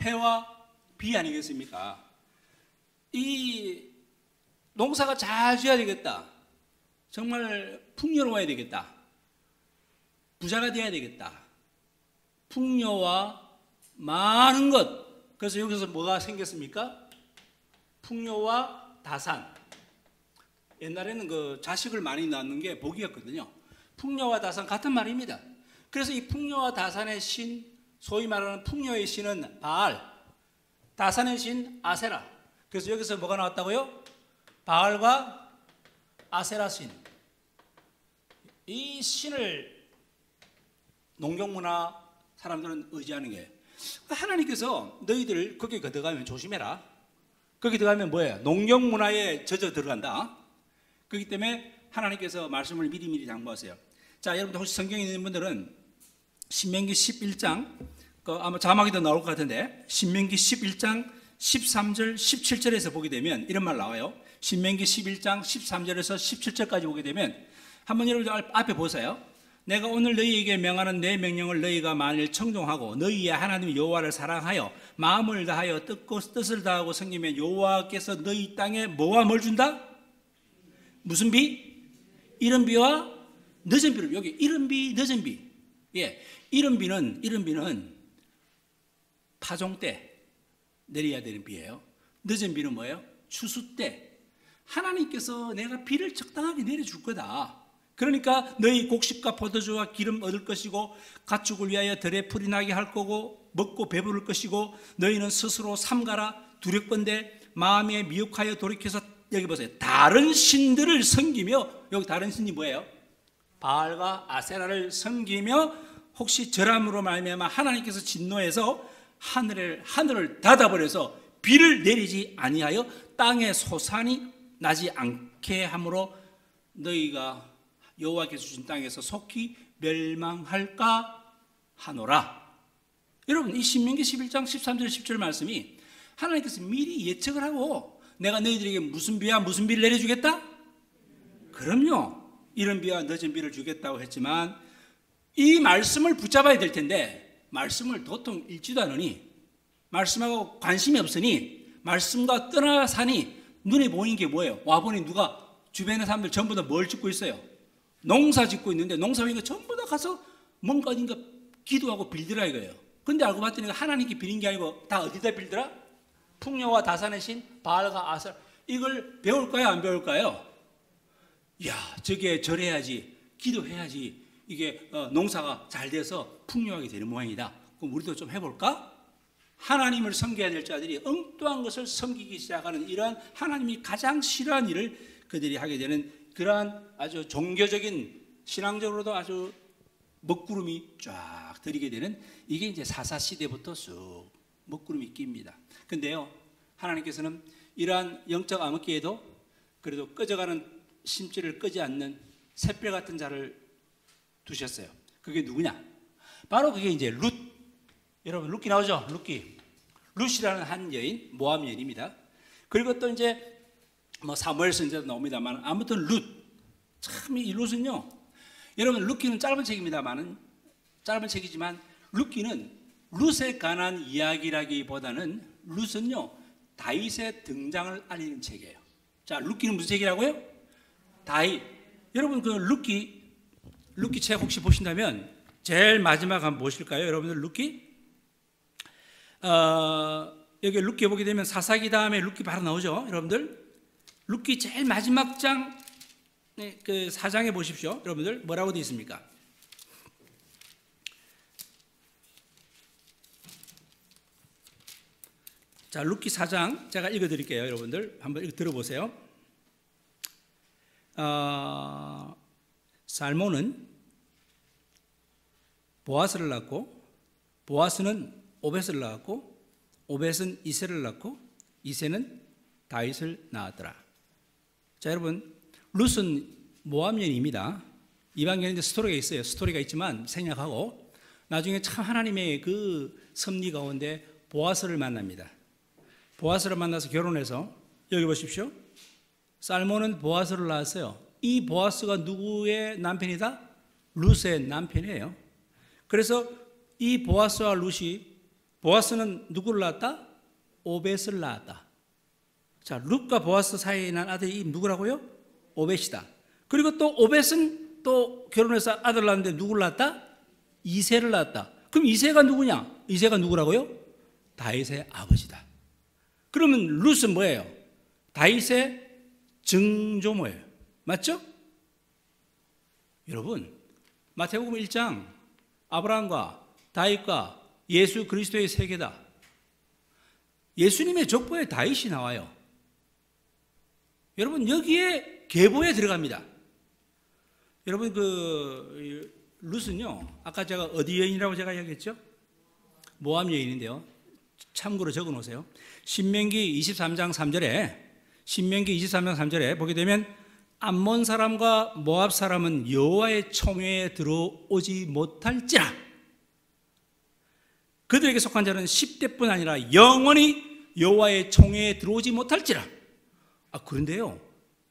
해와 비 아니겠습니까? 이 농사가 잘 지어야 되겠다. 정말 풍요로워야 되겠다. 부자가 돼야 되겠다. 풍요와 많은 것, 그래서 여기서 뭐가 생겼습니까? 풍요와 다산. 옛날에는 그 자식을 많이 낳는 게 복이었거든요. 풍요와 다산 같은 말입니다. 그래서 이 풍요와 다산의 신, 소위 말하는 풍요의 신은 바알, 다산의 신 아세라. 그래서 여기서 뭐가 나왔다고요? 바알과 아세라 신. 이 신을 농경문화 사람들은 의지하는 게, 하나님께서 너희들 거기 들어가면 조심해라. 거기 들어가면 뭐예요? 농경문화에 젖어 들어간다. 그렇기 때문에 하나님께서 말씀을 미리미리 당부하세요. 자, 여러분들 혹시 성경에 있는 분들은 신명기 11장, 아마 자막에도 나올 것 같은데, 신명기 11장 13절, 17절에서 보게 되면 이런 말 나와요. 신명기 11장 13절에서 17절까지 보게 되면, 한번 여러분들 앞에 보세요. 내가 오늘 너희에게 명하는 내 명령을 너희가 만일 청종하고 너희의 하나님 여호와를 사랑하여 마음을 다하여 뜻을 다하고 섬기면 여호와께서 너희 땅에 뭐와 뭘 준다? 무슨 비? 이른 비와 늦은 비를. 여기 이른 비, 늦은 비. 예, 이른 비는 파종 때 내려야 되는 비예요. 늦은 비는 뭐예요? 추수 때. 하나님께서 내가 비를 적당하게 내려줄 거다. 그러니까 너희 곡식과 포도주와 기름 얻을 것이고 가축을 위하여 들에 풀이 나게 할 거고 먹고 배부를 것이고 너희는 스스로 삼가라 두렵건대 마음에 미혹하여 돌이켜서, 여기 보세요, 다른 신들을 섬기며, 여기 다른 신이 뭐예요? 바알과 아세라를 섬기며 혹시 절함으로 말미암아 하나님께서 진노해서 하늘을 닫아버려서 비를 내리지 아니하여 땅에 소산이 나지 않게 함으로 너희가 여호와께서 주신 땅에서 속히 멸망할까 하노라. 여러분, 이 신명기 11장 13절 10절 말씀이 하나님께서 미리 예측을 하고 내가 너희들에게 무슨 비와 무슨 비를 내려주겠다? 그럼요, 이른 비와 늦은 비를 주겠다고 했지만 이 말씀을 붙잡아야 될 텐데 말씀을 도통 읽지도 않으니, 말씀하고 관심이 없으니, 말씀과 떠나사니 눈에 보이는 게 뭐예요? 와보니 누가 주변의 사람들 전부 다 뭘 짓고 있어요? 농사 짓고 있는데 농사 짓는 거 전부 다 가서 뭔가 기도하고 빌더라 이거예요. 근데 알고 봤더니 하나님께 비는 게 아니고 다 어디다 빌더라? 풍요와 다산의 신 바알과 아세라. 이걸 배울까요, 안 배울까요? 야, 저게 절해야지, 기도해야지 이게 농사가 잘 돼서 풍요하게 되는 모양이다. 그럼 우리도 좀 해볼까? 하나님을 섬겨야 될 자들이 엉뚱한 것을 섬기기 시작하는 이러한 하나님이 가장 싫어하는 일을 그들이 하게 되는 그러한 아주 종교적인, 신앙적으로도 아주 먹구름이 쫙 들이게 되는, 이게 이제 사사시대부터 쑥 먹구름이 낍니다. 근데요, 하나님께서는 이러한 영적 암흑기에도 그래도 꺼져가는 심지를 끄지 않는 샛별 같은 자를 두셨어요. 그게 누구냐? 바로 그게 이제 룻. 여러분, 룻기 나오죠? 룻기. 룻이라는 한 여인, 모압 여인입니다. 그리고 또 이제 사무엘 선지자도 나옵니다만, 아무튼 룻. 참 이 룻은요, 여러분, 룻기는 짧은 책입니다만은, 짧은 책이지만 룻기는 룻에 관한 이야기라기보다는 룻은요 다윗의 등장을 알리는 책이에요. 자, 룻기는 무슨 책이라고요? 다윗. 여러분, 그 룻기 책 혹시 보신다면 제일 마지막 한번 보실까요? 여러분들 룻기? 여기 룻기 보게 되면 사사기 다음에 룻기 바로 나오죠. 여러분들 룻기 제일 마지막 장, 그 4장에 보십시오. 여러분들 뭐라고 되어 있습니까? 자, 룻기 4장 제가 읽어드릴게요. 여러분들 한번 들어보세요. 살몬은 보아스를 낳고, 보아스는 오벳을 낳았고, 오벳은 이새를 낳고, 이새는 다윗을 낳았더라. 자, 여러분, 룻은 모압 여인입니다. 이방인인데 스토리가 있어요. 스토리가 있지만 생략하고, 나중에 참 하나님의 그 섭리 가운데 보아스를 만납니다. 보아스를 만나서 결혼해서, 여기 보십시오. 살몬은 보아스를 낳았어요. 이 보아스가 누구의 남편이다? 룻의 남편이에요. 그래서 이 보아스와 룻이, 보아스는 누구를 낳았다? 오벳을 낳았다. 자, 룻과 보아스 사이에 난 아들이 누구라고요? 오벳이다. 그리고 또 오벳은 또 결혼해서 아들 낳았는데 누구를 낳았다? 이새를 낳았다. 그럼 이새가 누구냐? 이새가 누구라고요? 다윗의 아버지다. 그러면 룻은 뭐예요? 다윗의 증조모예요. 맞죠? 여러분, 마태복음 1장 아브라함과 다윗과 예수 그리스도의 세계다. 예수님의 족보에 다윗이 나와요. 여러분, 여기에 계보에 들어갑니다. 여러분, 룻은요, 아까 제가 어디 여인이라고 제가 이야기했죠? 모압 여인인데요. 참고로 적어 놓으세요. 신명기 23장 3절에 보게 되면 암몬 사람과 모압 사람은 여호와의 총회에 들어오지 못할지라. 그들에게 속한 자는 10대뿐 아니라 영원히 여호와의 총회에 들어오지 못할지라. 그런데요,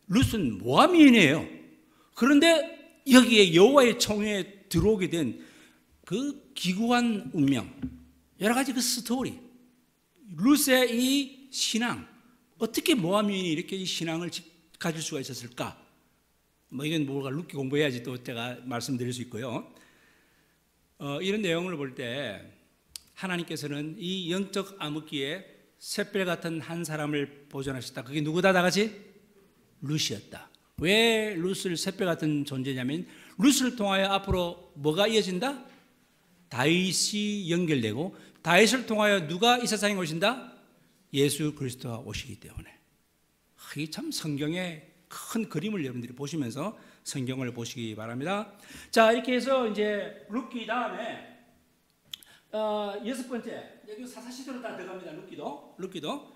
룻은 모압 여인이에요. 그런데 여기에 여호와의 총회에 들어오게 된 그 기구한 운명, 여러 가지 그 스토리, 룻의 이 신앙, 어떻게 모압 여인이 이렇게 이 신앙을 가질 수가 있었을까? 이건 뭔가 룻기 공부해야지 또 제가 말씀드릴 수 있고요. 이런 내용을 볼 때 하나님께서는 이 영적 암흑기에 샛별 같은 한 사람을 보존하셨다. 그게 누구다? 다 같이? 룻이었다. 왜 룻을 샛별 같은 존재냐면 룻을 통하여 앞으로 뭐가 이어진다? 다윗이 연결되고 다윗을 통하여 누가 이 세상에 오신다? 예수 그리스도가 오시기 때문에. 이게 참 성경의 큰 그림을 여러분들이 보시면서 성경을 보시기 바랍니다. 자, 이렇게 해서 이제 룻기 다음에 여섯 번째, 여기 사사시대로 다 들어갑니다. 룻기도.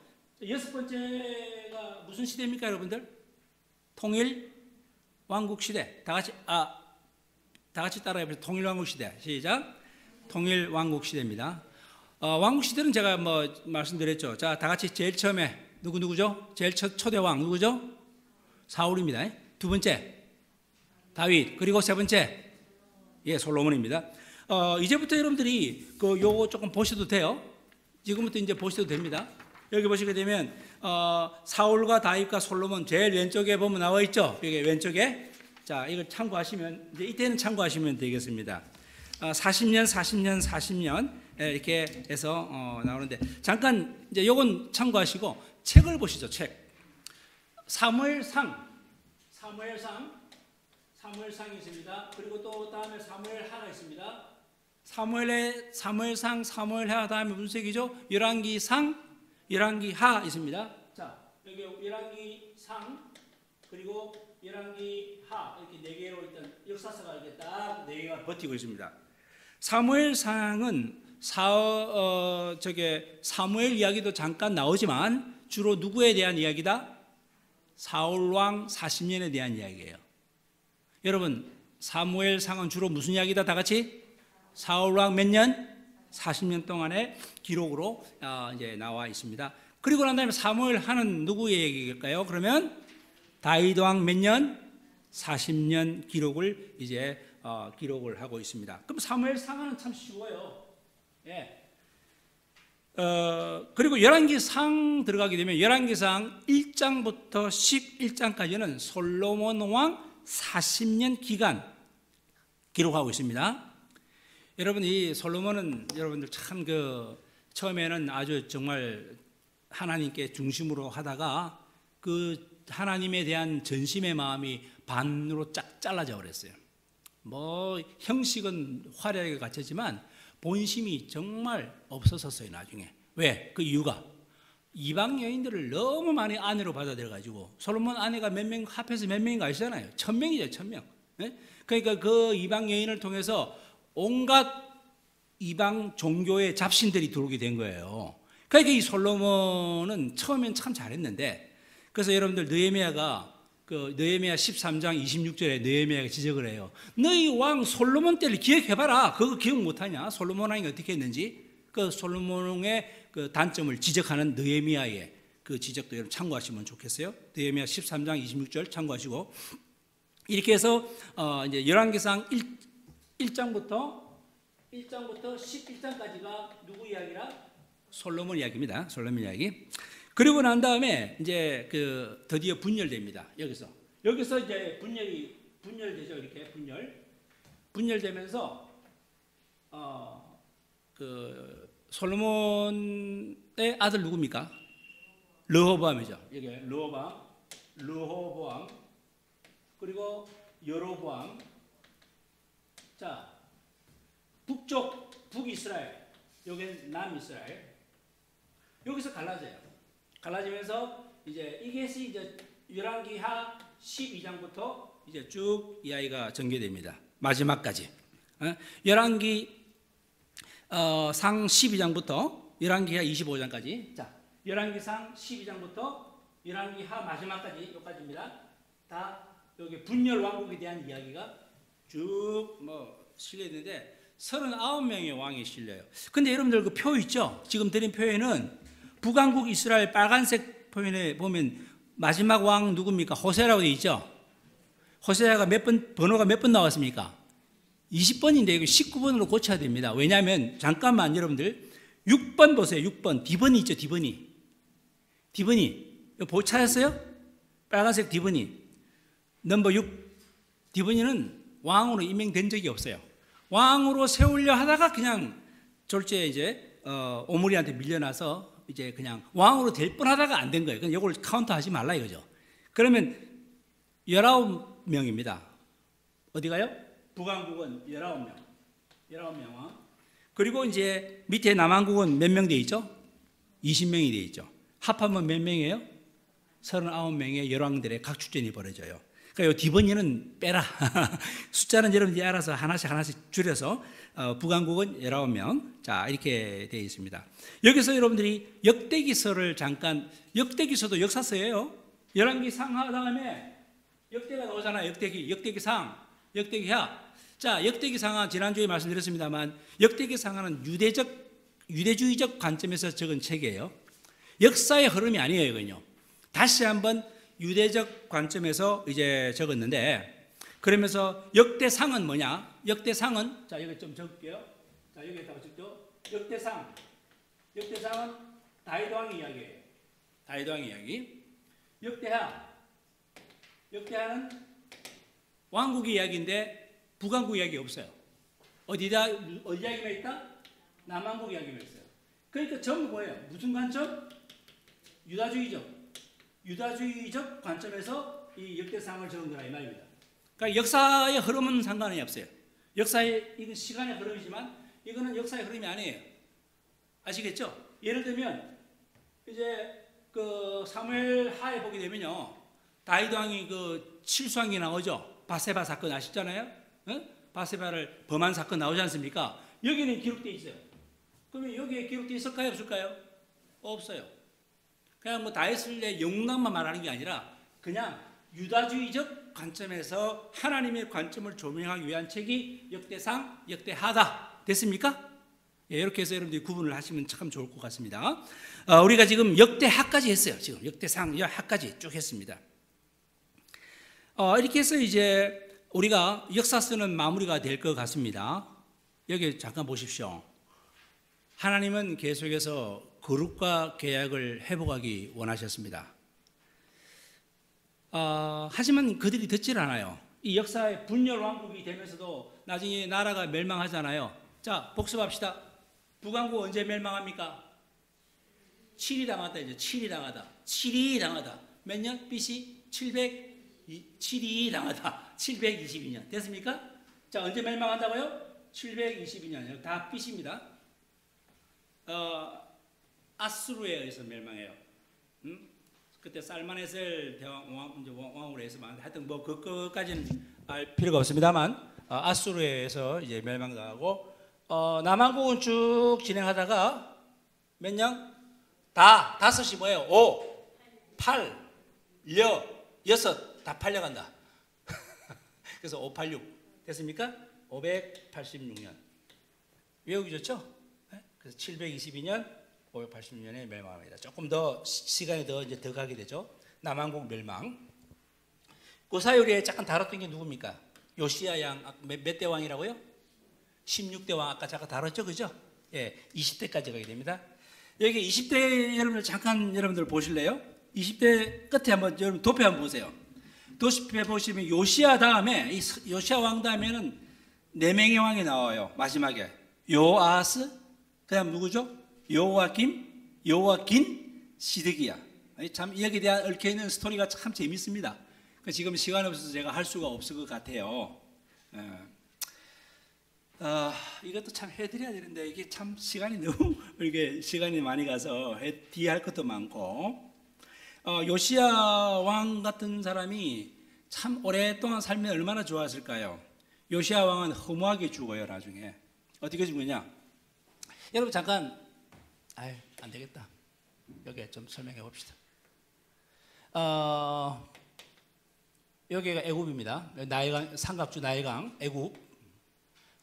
여섯 번째가 무슨 시대입니까, 여러분들? 통일 왕국 시대. 다 같이 따라해보세요. 통일 왕국 시대. 시작. 통일 왕국 시대입니다. 왕국 시대는 제가 말씀드렸죠. 자, 다 같이 제일 처음에 누구죠? 제일 초대 왕 누구죠? 사울입니다. 두 번째 다윗, 그리고 세 번째 솔로몬입니다. 이제부터 여러분들이 요거 조금 보셔도 돼요. 지금부터 이제 보셔도 됩니다. 여기 보시게 되면 사울과 다윗과 솔로몬 제일 왼쪽에 보면 나와 있죠. 여기 왼쪽에. 자, 이걸 참고하시면 이제 이때는 참고하시면 되겠습니다. 40년 이렇게 해서 나오는데 잠깐 이제 요건 참고하시고 책을 보시죠. 책. 사무엘상이 있습니다. 그리고 또 다음에 사무엘하가 있습니다. 사무엘상, 사무엘하 다음에 무슨 책이죠? 열왕기상, 열왕기하 있습니다. 자, 여기 열왕기상 그리고 열왕기하 이렇게 네 개로 일단 역사서가 이렇게 딱 네 개가 버티고 있습니다. 사무엘상은 사무엘 이야기도 잠깐 나오지만 주로 누구에 대한 이야기다? 사울왕 40년에 대한 이야기예요. 여러분, 사무엘상은 주로 무슨 이야기다? 다 같이? 사울왕 몇 년? 40년 동안의 기록으로 이제 나와 있습니다. 그리고 난 다음에 사무엘하는 누구의 얘기일까요? 그러면 다윗왕 몇 년? 40년 기록을 이제 기록을 하고 있습니다. 그럼 사무엘상은 참 쉬워요. 예. 그리고 열왕기상 들어가게 되면 열왕기상 1장부터 11장까지는 솔로몬 왕 40년 기간 기록하고 있습니다. 여러분, 이 솔로몬은 여러분들 참 처음에는 아주 정말 하나님께 중심으로 하다가 그 하나님에 대한 전심의 마음이 반으로 쫙 잘라져 버렸어요. 형식은 화려하게 갖췄지만 본심이 정말 없어졌어요, 나중에. 왜? 그 이유가 이방 여인들을 너무 많이 아내로 받아들여가지고 솔로몬 아내가 몇 명, 합해서 몇 명인가 아시잖아요. 1000명이죠, 1000명. 네? 그러니까 그 이방 여인을 통해서 온갖 이방 종교의 잡신들이 들어오게 된 거예요. 그러니까 이 솔로몬은 처음엔 참 잘했는데, 그래서 여러분들 느헤미야가 느헤미야 13장 26절에 느헤미야가 지적을 해요. 너희 왕 솔로몬 때를 기억해봐라. 그거 기억 못하냐? 솔로몬 왕이 어떻게 했는지. 그 솔로몬의 그 단점을 지적하는 느헤미야의 그 지적도 여러분 참고하시면 좋겠어요. 느헤미야 13장 26절 참고하시고, 이렇게 해서 이제 열왕기상 1장부터 11장까지가 누구 이야기라? 솔로몬 이야기입니다. 솔로몬 이야기. 그리고 난 다음에 이제 드디어 분열됩니다. 여기서 이제 분열되죠. 이렇게 분열되면서 솔로몬의 아들 누굽니까? 르호보암이죠. 여기 르호보암, 그리고 여로보암. 자, 북쪽 북이스라엘, 여기는 남이스라엘. 여기서 갈라지면서 이제 이것이 이제 열왕기하 12장부터 이제 쭉 이 아이가 전개됩니다. 마지막까지. 열왕기 상 12장부터 열왕기하 25장까지. 자, 열왕기상 12장부터 열왕기하 마지막까지 여기까지입니다. 다 여기 분열 왕국에 대한 이야기가 쭉 뭐 실려 있는데 39명의 왕이 실려요. 근데 여러분들 그 표 있죠? 지금 드린 표에는 북왕국 이스라엘 빨간색 표현에 보면 마지막 왕 누굽니까? 호세라고 되어 있죠? 호세아가 번호가 몇 번 나왔습니까? 20번인데 이거 19번으로 고쳐야 됩니다. 왜냐하면 잠깐만 여러분들 6번 보세요. 6번 디버니 있죠? 디버니 이거 찾았어요? 빨간색 디버니 넘버 6. 디버니는 왕으로 임명된 적이 없어요. 왕으로 세우려 하다가 그냥 졸지에 이제 오므리한테 밀려나서 이제 그냥 왕으로 될 뻔하다가 안 된 거예요. 그럼 이걸 카운트하지 말라 이거죠. 그러면 19명입니다. 어디가요? 북왕국은 19명 왕. 그리고 이제 밑에 남왕국은 몇 명 돼 있죠? 20명이 돼 있죠. 합하면 몇 명이에요? 39명의 열왕들의 각축전이 벌어져요. 그러니까 이 디버니는 빼라. 숫자는 여러분들이 알아서 하나씩 줄여서 북왕국은 19명. 자, 이렇게 되어 있습니다. 여기서 여러분들이 역대기서를 잠깐, 역대기서도 역사서예요. 열왕기상 다음에 역대가 나오잖아요. 역대기상, 역대기하. 자, 역대기상은 지난주에 말씀드렸습니다만 역대기상은 유대주의적 관점에서 적은 책이에요. 역사의 흐름이 아니에요, 이건요. 다시 한번 유대적 관점에서 이제 적었는데, 그러면서 역대상은 뭐냐? 역대상은, 자, 여기 좀 적을게요. 자, 여기에다가 적죠. 역대상은 다윗 왕의 이야기예요. 다윗 왕의 이야기. 역대하는 왕국의 이야기인데 북왕국 이야기 없어요. 어디 이야기만 있다? 남왕국 이야기만 있어요. 그러니까 전부 뭐예요? 무슨 관점? 유다주의적 관점에서 이 역대상을 적은 거라 이 말입니다. 그러니까 역사의 흐름은 상관이 없어요. 이건 시간의 흐름이지만 이거는 역사의 흐름이 아니에요. 아시겠죠? 예를 들면 이제 그 사무엘 하에 보게 되면요, 다윗 왕이 그 칠수한 게 나오죠. 바세바 사건 아시잖아요? 바세바를 범한 사건 나오지 않습니까? 여기는 기록되어 있어요. 그러면 여기에 기록되어 있을까요? 없을까요? 없어요. 그냥 뭐 다윗의 영웅남만 말하는 게 아니라 그냥 유다주의적 관점에서 하나님의 관점을 조명하기 위한 책이 역대상, 역대하다. 됐습니까? 예, 이렇게 해서 여러분들이 구분을 하시면 참 좋을 것 같습니다. 우리가 지금 역대하까지 했어요. 지금 역대상, 하까지 쭉 했습니다. 이렇게 해서 이제 우리가 역사서는 마무리가 될 것 같습니다. 여기 잠깐 보십시오. 하나님은 계속해서 거룩과 계약을 회복하기 원하셨습니다. 하지만 그들이 듣질 않아요. 이 역사의 분열 왕국이 되면서도 나중에 나라가 멸망하잖아요. 자, 복습합시다. 북왕국 언제 멸망합니까? 7이 당하다. 이제 7이 당하다. 몇 년? BC 700이 당하다. 722년. 됐습니까? 자, 언제 멸망한다고요? 722년. 다 BC입니다. 아수르에 의해서 멸망해요. 그때 살마네셀 왕으로 해서 하여튼 뭐 그것까지는 알 필요가 없습니다만 아수르에 의해서 이제 멸망당하고 남왕국은 쭉 진행하다가 몇 년? 다섯이 뭐예요? 5, 8, 6 다 팔려간다. 그래서 586 됐습니까? 586년 외우기 좋죠? 그래서 722년 586년에 멸망합니다. 조금 더 시간이 더 가게 되죠. 남왕국 멸망. 그 사이 우리 잠깐 다뤘던 게 누굽니까? 요시야 양 몇 대 왕이라고요? 16대 왕 아까 잠깐 다뤘죠, 그죠? 예, 20대까지 가게 됩니다. 여기 20대 여러분들 잠깐 여러분들 보실래요? 20대 끝에 한번 여러분 도표 한번 보세요. 도표 보시면 요시야 다음에 이 요시야 왕 다음에는 4명의 왕이 나와요. 마지막에 요아스, 그다음 누구죠? 요아긴, 시드기야. 참 여기에 대한 얽혀있는 스토리가 참 재밌습니다. 지금 시간이 없어서 제가 할 수가 없을 것 같아요. 이것도 참 해드려야 되는데 이게 참 시간이 너무 이렇게 시간이 많이 가서 뒤에 할 것도 많고, 요시야 왕 같은 사람이 참 오랫동안 살면 얼마나 좋았을까요? 요시야 왕은 허무하게 죽어요. 나중에 어떻게 죽느냐? 여러분 잠깐, 안 되겠다. 여기 좀 설명해 봅시다. 여기가 애굽입니다. 나일강, 삼각주 나일강, 애굽.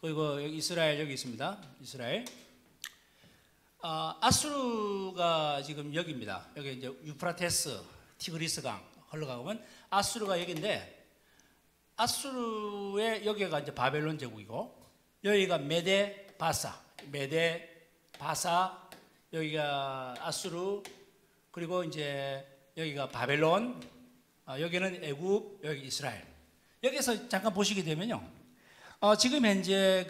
그리고 여기 이스라엘 여기 있습니다. 이스라엘. 아수르가 지금 여기입니다. 여기 이제 유프라테스, 티그리스강 흘러가면 아수르가 여기인데, 아수르의 여기가 이제 바벨론 제국이고, 여기가 메데 바사, 여기가 아수르, 그리고 이제 여기가 바벨론, 여기는 애굽, 여기 이스라엘. 여기서 잠깐 보시게 되면요, 지금 현재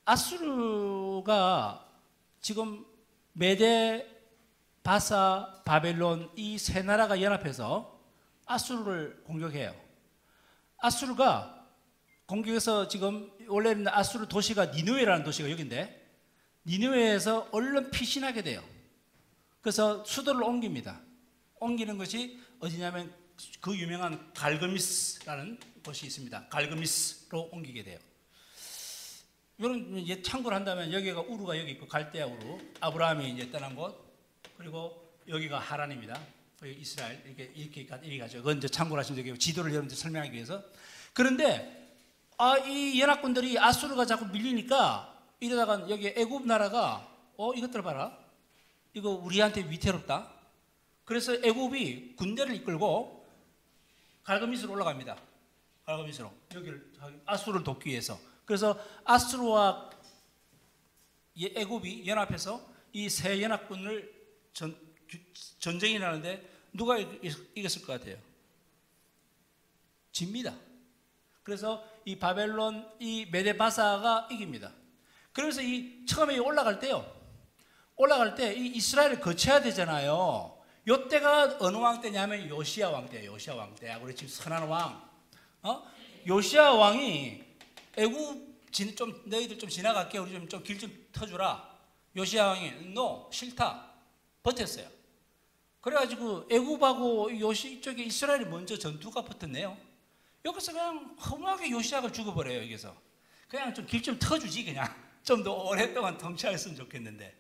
아수르가 지금 메데, 바사, 바벨론 이 세 나라가 연합해서 아수르를 공격해요. 아수르가 공격해서 지금 원래는 아수르 도시가 니느웨라는 도시가 여기인데, 니느웨에서 얼른 피신하게 돼요. 그래서 수도를 옮깁니다. 옮기는 것이 어디냐면 그 유명한 갈그미스라는 곳이 있습니다. 갈그미스로 옮기게 돼요. 여러분 참고를 한다면 여기가 우르가 여기 있고, 갈대아 우르, 아브라함이 이제 떠난 곳, 그리고 여기가 하란입니다. 여기 이스라엘 이렇게 가죠. 그건 이제 참고를 하시면 되겠고, 지도를 여러분들 설명하기 위해서. 그런데 이 연합군들이 아수르가 자꾸 밀리니까 이러다가 여기 애굽 나라가 이것들 봐라, 이거 우리한테 위태롭다. 그래서 애굽이 군대를 이끌고 갈그미스로 올라갑니다. 갈그미스로 여기를 아수르를 돕기 위해서. 그래서 아수르와 애굽이 연합해서 이 세 연합군을 전쟁이 나는데 누가 이겼을 것 같아요? 집니다. 그래서 이 바벨론, 이 메데바사가 이깁니다. 그래서 처음에 올라갈 때 이 이스라엘을 거쳐야 되잖아요. 요때가 어느 왕 때냐면 요시야 왕 때예요. 요시야 왕 때. 우리 지금 선한 왕. 요시야 왕이 애굽 너희들 좀 지나갈게. 우리 좀 길 좀 터주라. 요시야 왕이 no, 싫다. 버텼어요. 그래가지고 애굽하고 이쪽에 이스라엘이 먼저 전투가 붙었네요. 여기서 그냥 허무하게 요시야가 죽어버려요. 여기서 그냥 좀 길 좀 터주지, 그냥 좀 더 오랫동안 통치했으면 좋겠는데.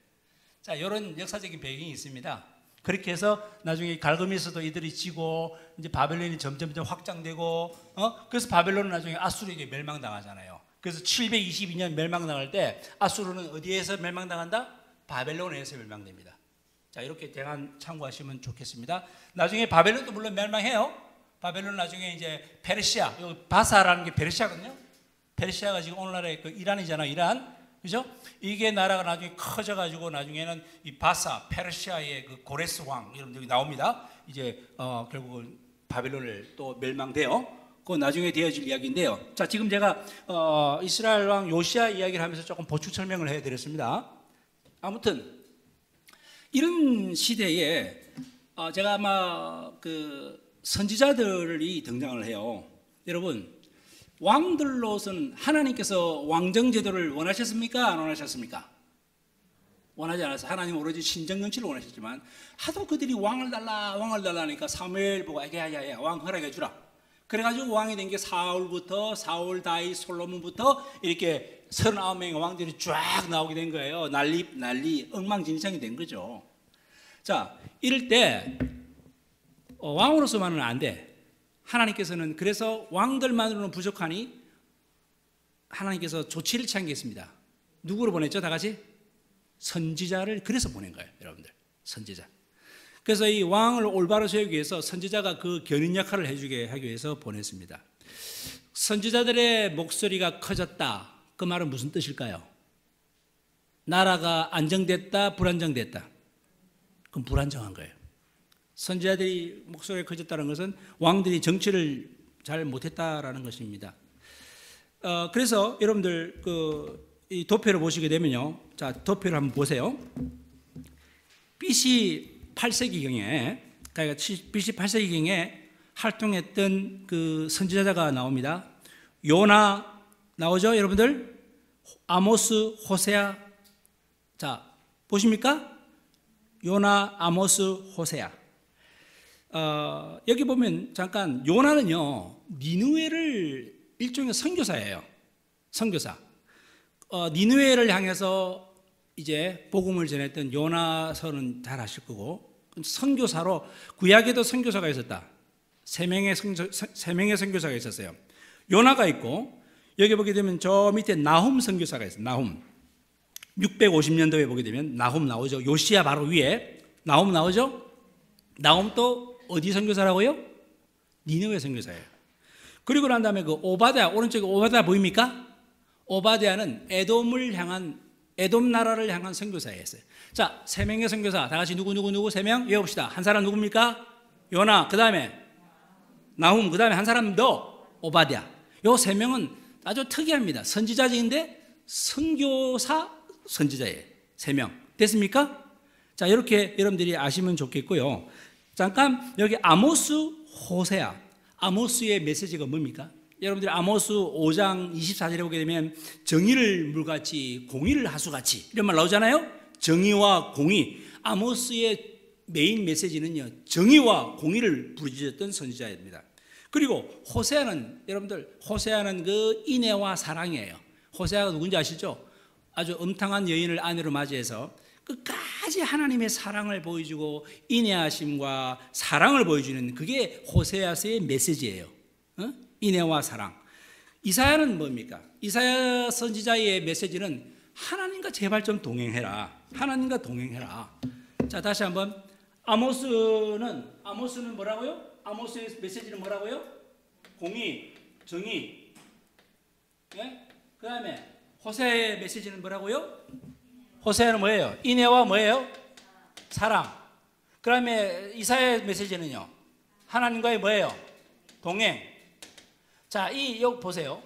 자, 이런 역사적인 배경이 있습니다. 그렇게 해서 나중에 갈그미스도 이들이 지고 이제 바벨론이 점점 확장되고, 그래서 바벨론은 나중에 아수르에게 멸망당하잖아요. 그래서 722년 멸망당할 때 아수르는 어디에서 멸망당한다? 바벨론에서 멸망됩니다. 자, 이렇게 대강 참고하시면 좋겠습니다. 나중에 바벨론도 물론 멸망해요. 바벨론 나중에 이제 페르시아, 여기 바사라는 게 페르시아거든요. 페르시아가 지금 오늘날의 이란이잖아요. 이란. 그죠? 이게 나라가 나중에 커져가지고 나중에는 이 바사, 페르시아의 고레스 왕, 이런 여기 나옵니다. 이제 결국은 바벨론을 또 멸망돼요. 그건 나중에 되어질 이야기인데요. 자, 지금 제가 이스라엘 왕 요시야 이야기를 하면서 조금 보충 설명을 해드렸습니다. 아무튼 이런 시대에 제가 아마 선지자들이 등장을 해요. 여러분, 왕들로서는 하나님께서 왕정제도를 원하셨습니까? 안 원하셨습니까? 원하지 않아서 하나님 오로지 신정정치를 원하셨지만, 하도 그들이 왕을 달라 하니까 사무엘 보고 야야야 왕 허락해 주라. 그래가지고 왕이 된 게 사울, 다윗, 솔로몬부터 이렇게 39명의 왕들이 쫙 나오게 된 거예요. 난리 엉망진창이 된 거죠. 자, 이럴 때 왕으로서만은 안 돼. 하나님께서는 그래서 왕들만으로는 부족하니 하나님께서 조치를 취하겠습니다. 누구를 보냈죠? 다 같이? 선지자를 그래서 보낸 거예요. 여러분들, 선지자. 그래서 이 왕을 올바로 세우기 위해서 선지자가 그 견인 역할을 해주게 하기 위해서 보냈습니다. 선지자들의 목소리가 커졌다. 그 말은 무슨 뜻일까요? 나라가 안정됐다, 불안정됐다? 그럼 불안정한 거예요. 선지자들이 목소리가 커졌다는 것은 왕들이 정치를 잘 못했다라는 것입니다. 그래서 여러분들 이 도표를 보시게 되면요, 자, 도표를 한번 보세요. BC 8세기경에, 그러니까 BC 8세기경에 활동했던 그 선지자가 나옵니다. 요나 나오죠, 여러분들? 아모스, 호세아. 자, 보십니까? 요나, 아모스, 호세아. 여기 보면 잠깐 요나는요, 니느웨를 일종의 선교사예요. 선교사. 니느웨를 향해서 이제 복음을 전했던 요나서는 잘 아실 거고, 선교사로 구약에도 선교사가 있었다. 세 명의 선교사가 있었어요. 요나가 있고, 여기 보게 되면 저 밑에 나훔 선교사가 있어요. 나훔. 650년도에 보게 되면 나훔 나오죠. 요시야 바로 위에 나훔 나오죠. 나훔 또 어디 선교사라고요? 니느웨 선교사예요. 그리고 난 다음에 그 오바댜, 오른쪽에 오바댜 보입니까? 오바댜는 에돔 나라를 향한 선교사였어요. 자, 세 명의 선교사, 다 같이 누구 세 명 외워봅시다. 한 사람 누굽니까? 요나, 그 다음에 나훔, 그 다음에 한 사람 더 오바댜. 요 세 명은 아주 특이합니다. 선지자직인데 선교사 선지자예요. 세 명. 됐습니까? 자, 이렇게 여러분들이 아시면 좋겠고요. 잠깐 여기 아모스, 호세아. 아모스의 메시지가 뭡니까? 여러분들이 아모스 5장 24절에 보게 되면 정의를 물같이 공의를 하수같이 이런 말 나오잖아요. 정의와 공의. 아모스의 메인 메시지는요, 정의와 공의를 부르짖었던 선지자입니다. 그리고 호세아는, 여러분들, 호세아는 그 인애와 사랑이에요. 호세아가 누군지 아시죠? 아주 음탕한 여인을 아내로 맞이해서 끝까지 하나님의 사랑을 보여주고 인애하심과 사랑을 보여주는, 그게 호세아서의 메시지예요. 인애와 사랑. 이사야는 뭡니까? 이사야 선지자의 메시지는 하나님과 제발 좀 동행해라. 하나님과 동행해라. 자, 다시 한번. 아모스는 뭐라고요? 아모스의 메시지는 뭐라고요? 공의, 정의. 네? 그 다음에 호세아의 메시지는 뭐라고요? 호세아는 뭐예요? 인애와 뭐예요? 사랑. 그 다음에 이사야의 메시지는요, 하나님과의 뭐예요? 동행. 자, 여기 보세요.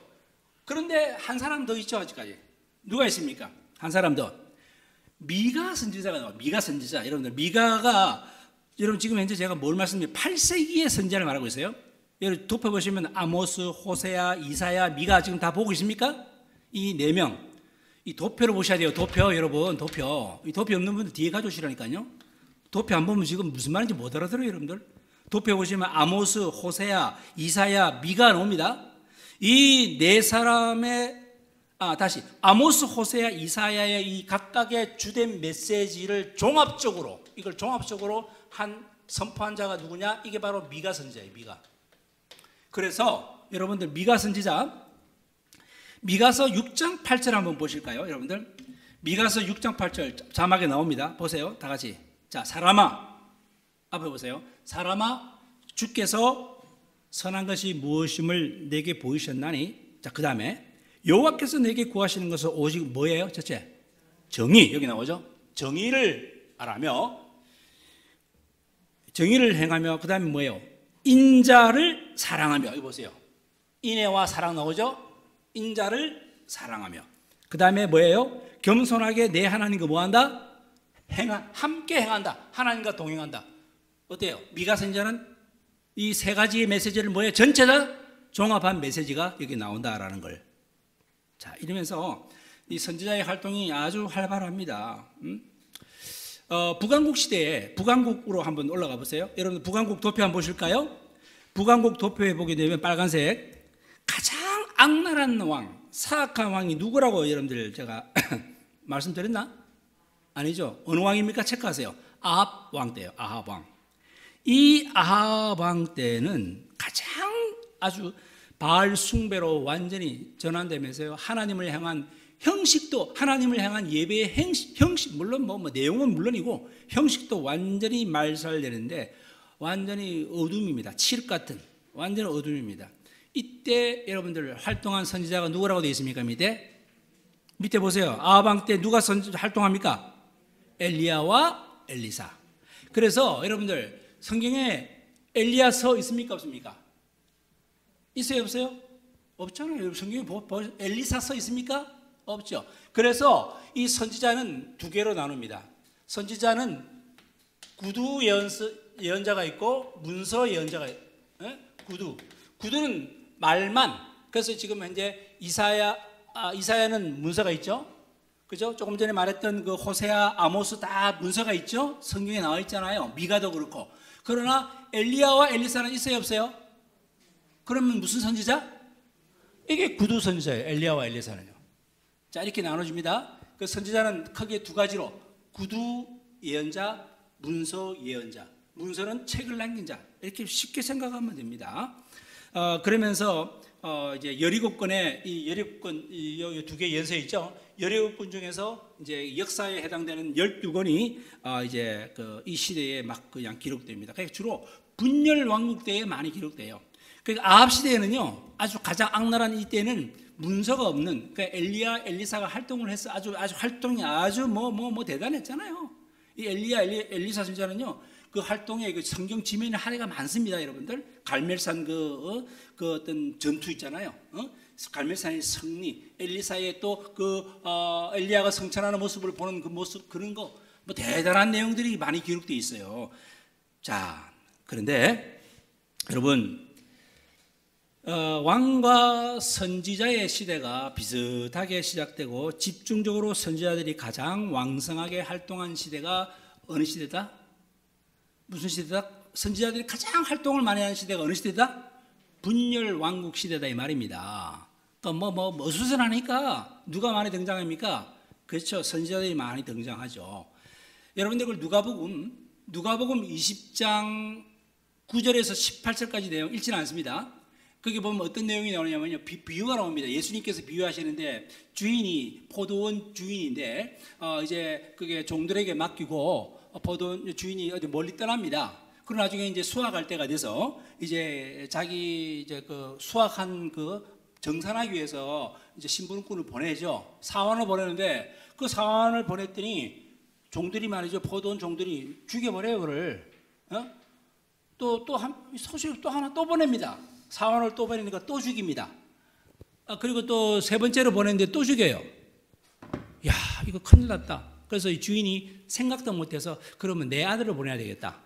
그런데 한 사람 더 있죠, 아직까지. 누가 있습니까? 한 사람 더. 미가 선지자가 나와요. 미가 선지자. 여러분들, 미가가, 여러분 지금 현재 제가 뭘 말씀드려요? 8세기의 선지자를 말하고 있어요. 여러분 덮어보시면 아모스, 호세아, 이사야, 미가 지금 다 보고 있습니까? 이 네 명. 이 도표로 보셔야 돼요. 도표, 여러분, 도표. 이 도표 없는 분들 뒤에 가져오시라니까요. 도표 안 보면 지금 무슨 말인지 못 알아들어요, 여러분들. 도표 보시면 아모스, 호세아, 이사야, 미가 나옵니다. 이 네 사람의, 다시 아모스, 호세아, 이사야의 이 각각의 주된 메시지를 종합적으로, 이걸 종합적으로 선포한 자가 누구냐? 이게 바로 미가 선지자예요. 미가. 그래서 여러분들, 미가 선지자, 미가서 6장 8절 한번 보실까요, 여러분들? 미가서 6장 8절 자막에 나옵니다. 보세요, 다 같이. 자, 사람아, 앞에 보세요. 사람아, 주께서 선한 것이 무엇임을 내게 보이셨나니. 자, 그 다음에 여호와께서 내게 구하시는 것은 오직 뭐예요? 첫째, 정의. 여기 나오죠. 정의를 알아며, 정의를 행하며, 그 다음에 뭐예요? 인자를 사랑하며. 여기 보세요. 인애와 사랑 나오죠. 인자를 사랑하며. 그 다음에 뭐예요? 겸손하게 내 하나님과 뭐한다? 함께 행한다. 하나님과 동행한다. 어때요? 미가 선지자는 이 세 가지의 메시지를 뭐예요? 전체다 종합한 메시지가 여기 나온다라는 걸. 자, 이러면서 이 선지자의 활동이 아주 활발합니다. 북왕국 시대에, 북왕국으로 한번 올라가 보세요. 여러분, 북왕국 도표 한번 보실까요? 북왕국 도표에 보게 되면 빨간색, 가장 악랄한 왕, 사악한 왕이 누구라고 여러분들 제가 말씀드렸나? 아니죠. 어느 왕입니까? 체크하세요. 아합 왕 때예요. 아합 왕. 이 아합 왕 때는 가장 아주 바알 숭배로 완전히 전환되면서요, 하나님을 향한 형식도, 하나님을 향한 예배의 형식, 물론 내용은 물론이고 형식도 완전히 말살되는데 완전히 어둠입니다. 칠흑 같은 완전히 어둠입니다. 이때 여러분들 활동한 선지자가 누구라고 되어 있습니까? 밑에 보세요. 아합 왕 때 누가 활동합니까? 엘리야와 엘리사. 그래서 여러분들 성경에 엘리야서 있습니까? 없습니까? 있어요? 없어요? 없잖아요. 성경에 엘리사서 있습니까? 없죠. 그래서 이 선지자는 두 개로 나눕니다. 선지자는 구두 예언자가 있고 문서 예언자가 있고, 구두는 말만. 그래서 지금 현재 이사야는 문서가 있죠. 그죠? 조금 전에 말했던 그 호세아, 아모스 다 문서가 있죠. 성경에 나와 있잖아요. 미가도 그렇고. 그러나 엘리야와 엘리사는 있어요, 없어요? 그러면 무슨 선지자? 이게 구두 선지자예요. 엘리야와 엘리사는요. 자, 이렇게 나눠집니다. 그 선지자는 크게 두 가지로 구두 예언자, 문서 예언자. 문서는 책을 남긴 자. 이렇게 쉽게 생각하면 됩니다. 그러면서 이제 17권의 이 17권 두 개 연서 있죠. 17권 중에서 이제 역사에 해당되는 12권이 이제 이 시대에 막 그냥 기록됩니다. 그러니까 주로 분열 왕국 때에 많이 기록돼요. 그러니까 아합 시대에는요, 아주 가장 악랄한 이때는 문서가 없는, 그러니까 엘리야, 엘리사가 활동을 해서 아주 활동이 아주 대단했잖아요. 이 엘리사 선지자는요, 그 활동에 그 성경 지면에 할애가 많습니다, 여러분들. 갈멜산 그 어떤 전투 있잖아요. 갈멜산의 승리, 엘리사의 또 엘리야가 성찬하는 모습을 보는 그 모습, 그런 거, 대단한 내용들이 많이 기록되어 있어요. 자, 그런데 여러분, 왕과 선지자의 시대가 비슷하게 시작되고 집중적으로 선지자들이 가장 왕성하게 활동한 시대가 어느 시대다? 무슨 시대다? 선지자들이 가장 활동을 많이 하는 시대가 어느 시대다? 분열 왕국 시대다 이 말입니다. 그러니까 어수선하니까 누가 많이 등장합니까? 그렇죠. 선지자들이 많이 등장하죠. 여러분들 그 누가복음 20장 9절에서 18절까지 내용 읽지는 않습니다. 거기 보면 어떤 내용이 나오냐면요, 비유가 나옵니다. 예수님께서 비유하시는데 주인이 포도원 주인인데 이제 그게 종들에게 맡기고 포도원 주인이 어디 멀리 떠납니다. 그리고 나중에 이제 수확할 때가 돼서 이제 자기 이제 그 수확한 그 정산하기 위해서 이제 심부름꾼을 보내죠. 사환을 보내는데 그 사환을 보냈더니 종들이 말이죠, 포도원 종들이 죽여버려요, 그를. 소식 또 하나 또 보냅니다. 사환을 또 보내니까 또 죽입니다. 그리고 또 세 번째로 보냈는데 또 죽여요. 야, 이거 큰일 났다. 그래서 이 주인이 생각도 못해서 그러면 내 아들을 보내야 되겠다.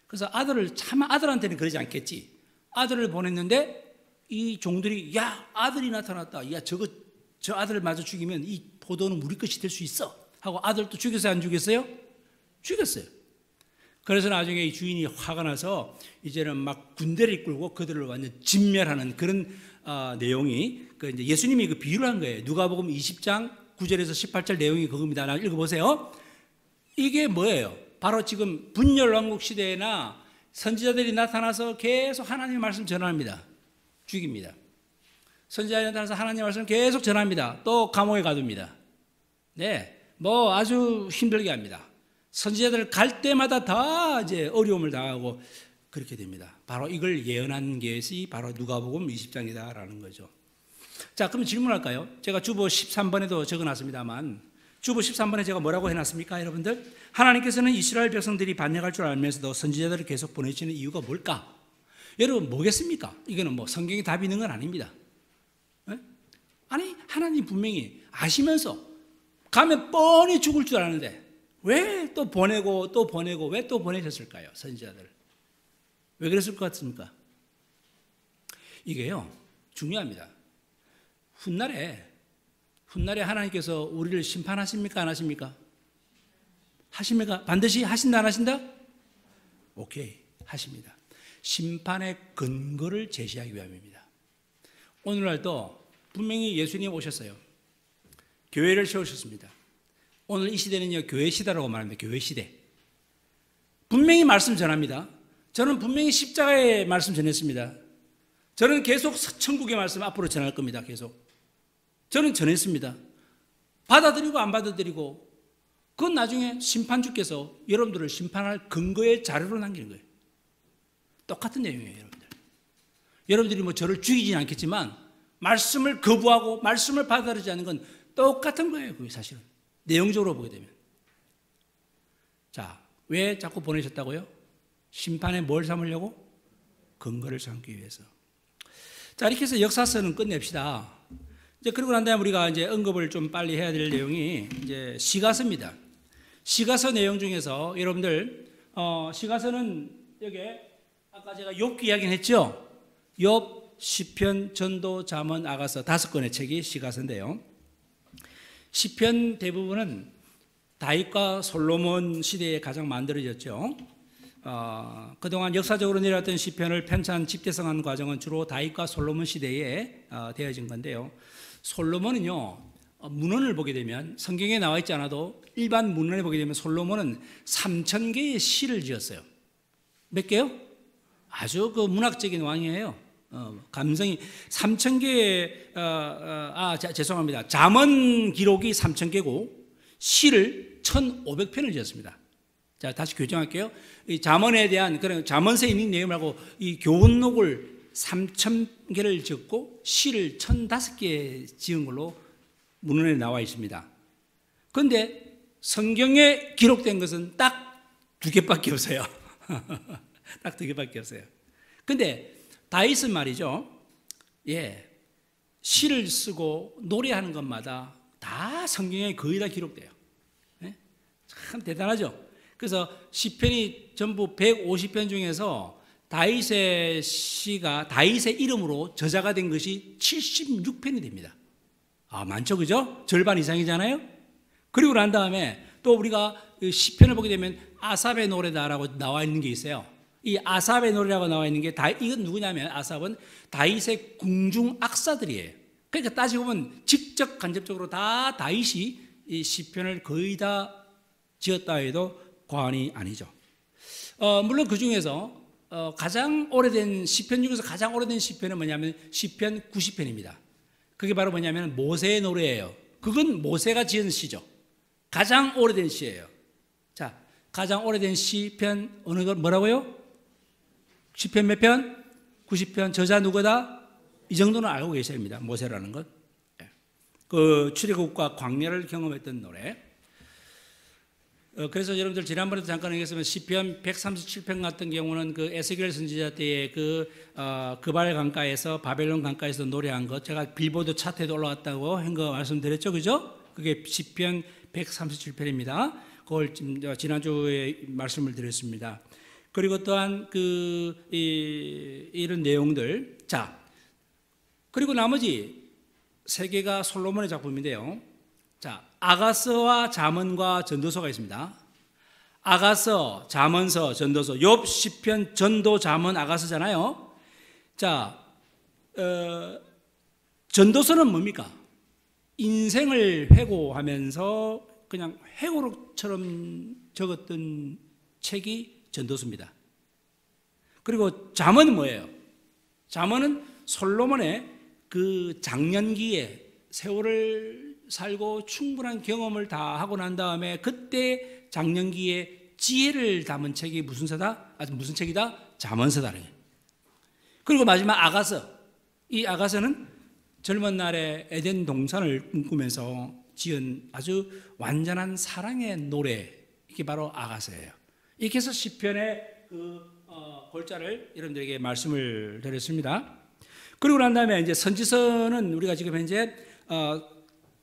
그래서 차마 아들한테는 그러지 않겠지. 아들을 보냈는데 이 종들이 야, 아들이 나타났다. 야, 저 아들을 마저 죽이면 이 포도는 우리 것이 될 수 있어. 하고 아들도 죽였어요, 안 죽였어요? 죽였어요. 그래서 나중에 이 주인이 화가 나서 이제는 막 군대를 이끌고 그들을 완전 진멸하는 그런 내용이 이제 예수님이 그 비유를 한 거예요. 누가복음 20장 9절에서 18절 내용이 그겁니다. 읽어보세요. 이게 뭐예요? 바로 지금 분열왕국 시대에나 선지자들이 나타나서 계속 하나님의 말씀 전합니다. 죽입니다. 선지자들이 나타나서 하나님의 말씀 계속 전합니다. 또 감옥에 가둡니다. 네, 아주 힘들게 합니다. 선지자들 갈 때마다 다 이제 어려움을 당하고 그렇게 됩니다. 바로 이걸 예언한 것이 바로 누가복음 20장이다라는 거죠. 자, 그럼 질문할까요? 제가 주보 13번에도 적어놨습니다만 주보 13번에 제가 뭐라고 해놨습니까, 여러분들? 하나님께서는 이스라엘 백성들이 반역할 줄 알면서도 선지자들을 계속 보내시는 이유가 뭘까? 여러분 뭐겠습니까? 이거는 성경에 답이 있는 건 아닙니다. 네? 아니, 하나님 분명히 아시면서 가면 뻔히 죽을 줄 아는데 왜 또 보내고 왜 또 보내셨을까요? 선지자들. 왜 그랬을 것 같습니까? 이게요, 중요합니다. 훗날에 하나님께서 우리를 심판하십니까? 안 하십니까? 하십니까? 반드시 하신다, 안 하신다? 오케이, 하십니다. 심판의 근거를 제시하기 위함입니다. 오늘날도 분명히 예수님 오셨어요. 교회를 세우셨습니다. 오늘 이 시대는요, 교회 시대라고 말합니다. 교회 시대. 분명히 말씀 전합니다. 저는 분명히 십자가의 말씀 전했습니다. 저는 계속 천국의 말씀 앞으로 전할 겁니다. 계속. 저는 전했습니다. 받아들이고 안 받아들이고 그건 나중에 심판주께서 여러분들을 심판할 근거의 자료로 남기는 거예요. 똑같은 내용이에요, 여러분들. 여러분들이 저를 죽이지는 않겠지만 말씀을 거부하고 말씀을 받아들이지 않는 건 똑같은 거예요, 그게 사실은. 내용적으로 보게 되면. 자, 왜 자꾸 보내셨다고요? 심판에 뭘 삼으려고? 근거를 삼기 위해서. 자, 이렇게 해서 역사서는 끝냅시다. 이제 그러고 난 다음에 우리가 이제 언급을 좀 빨리 해야 될 내용이 이제 시가서입니다. 시가서 내용 중에서 여러분들 시가서는 여기 아까 제가 욥기 이야기는 했죠. 욥, 시편, 전도, 잠언, 아가서 5권의 책이 시가서인데요. 시편 대부분은 다윗과 솔로몬 시대에 가장 만들어졌죠. 그동안 역사적으로 내려왔던 시편을 편찬 집대성한 과정은 주로 다윗과 솔로몬 시대에 되어진 건데요. 솔로몬은요, 문헌을 보게 되면 성경에 나와 있지 않아도 일반 문헌에 보게 되면 솔로몬은 3,000개의 시를 지었어요. 몇 개요? 아주 그 문학적인 왕이에요. 감성이 3,000개의 죄송합니다. 잠언 기록이 3,000개고 시를 1,500편을 지었습니다. 자, 다시 교정할게요. 이 잠언에 대한 그런 잠언서에 있는 내용 말고 이 교훈록을 3,000개를 적고 시를 1,005개 지은 걸로 문헌에 나와 있습니다. 그런데 성경에 기록된 것은 딱 2개밖에 없어요. 딱 2개밖에 없어요. 근데 다윗은 말이죠. 예. 시를 쓰고 노래하는 것마다 다 성경에 거의 다 기록돼요. 예? 참 대단하죠. 그래서 시편이 전부 150편 중에서 다윗의 시가 다윗의 이름으로 저자가 된 것이 76편이 됩니다. 많죠, 그죠? 절반 이상이잖아요. 그리고 난 다음에 또 우리가 시편을 보게 되면 아삽의 노래다라고 나와 있는 게 있어요. 이 아삽의 노래라고 나와 있는 게 이건 누구냐면 아삽은 다윗의 궁중 악사들이에요. 그러니까 따지고 보면 직접 간접적으로 다 다윗이 이 시편을 거의 다 지었다 해도 과언이 아니죠. 물론 그 중에서 가장 오래된 시편 중에서 가장 오래된 시편은 뭐냐면 시편 90편입니다. 그게 바로 뭐냐면 모세의 노래예요. 그건 모세가 지은 시죠. 가장 오래된 시예요. 자, 가장 오래된 시편 어느 거 뭐라고요? 시편 몇 편? 90편. 저자 누구다? 이 정도는 알고 계셔야 합니다. 모세라는 것. 그 출애굽과 광야를 경험했던 노래. 그래서 여러분들 지난번에도 잠깐 얘기했지만 시편 137편 같은 경우는 그 에스겔 선지자 때의 그발 강가에서 바벨론 강가에서 노래한 것 제가 빌보드 차트에도 올라갔다고 한 거 말씀드렸죠, 그죠? 그게 시편 137편입니다. 그걸 지난주에 말씀을 드렸습니다. 그리고 또한 이런 내용들. 자, 그리고 나머지 3개가 솔로몬의 작품인데요. 자, 아가서와 잠언과 전도서가 있습니다. 아가서, 잠언서, 전도서. 욥, 시편, 전도, 잠언, 아가서잖아요. 자, 전도서는 뭡니까? 인생을 회고하면서 그냥 회고록처럼 적었던 책이 전도서입니다. 그리고 잠언은 뭐예요? 잠언은 솔로몬의 그 장년기에 세월을 살고 충분한 경험을 다 하고 난 다음에 그때 장년기에 지혜를 담은 책이 무슨 책이다? 잠언서다. 그리고 마지막 아가서. 이 아가서는 젊은 날에 에덴 동산을 꿈꾸면서 지은 아주 완전한 사랑의 노래. 이게 바로 아가서예요. 이렇게 해서 시편의 골자를 여러분들에게 말씀을 드렸습니다. 그리고 난 다음에 이제 선지서는 우리가 지금 현재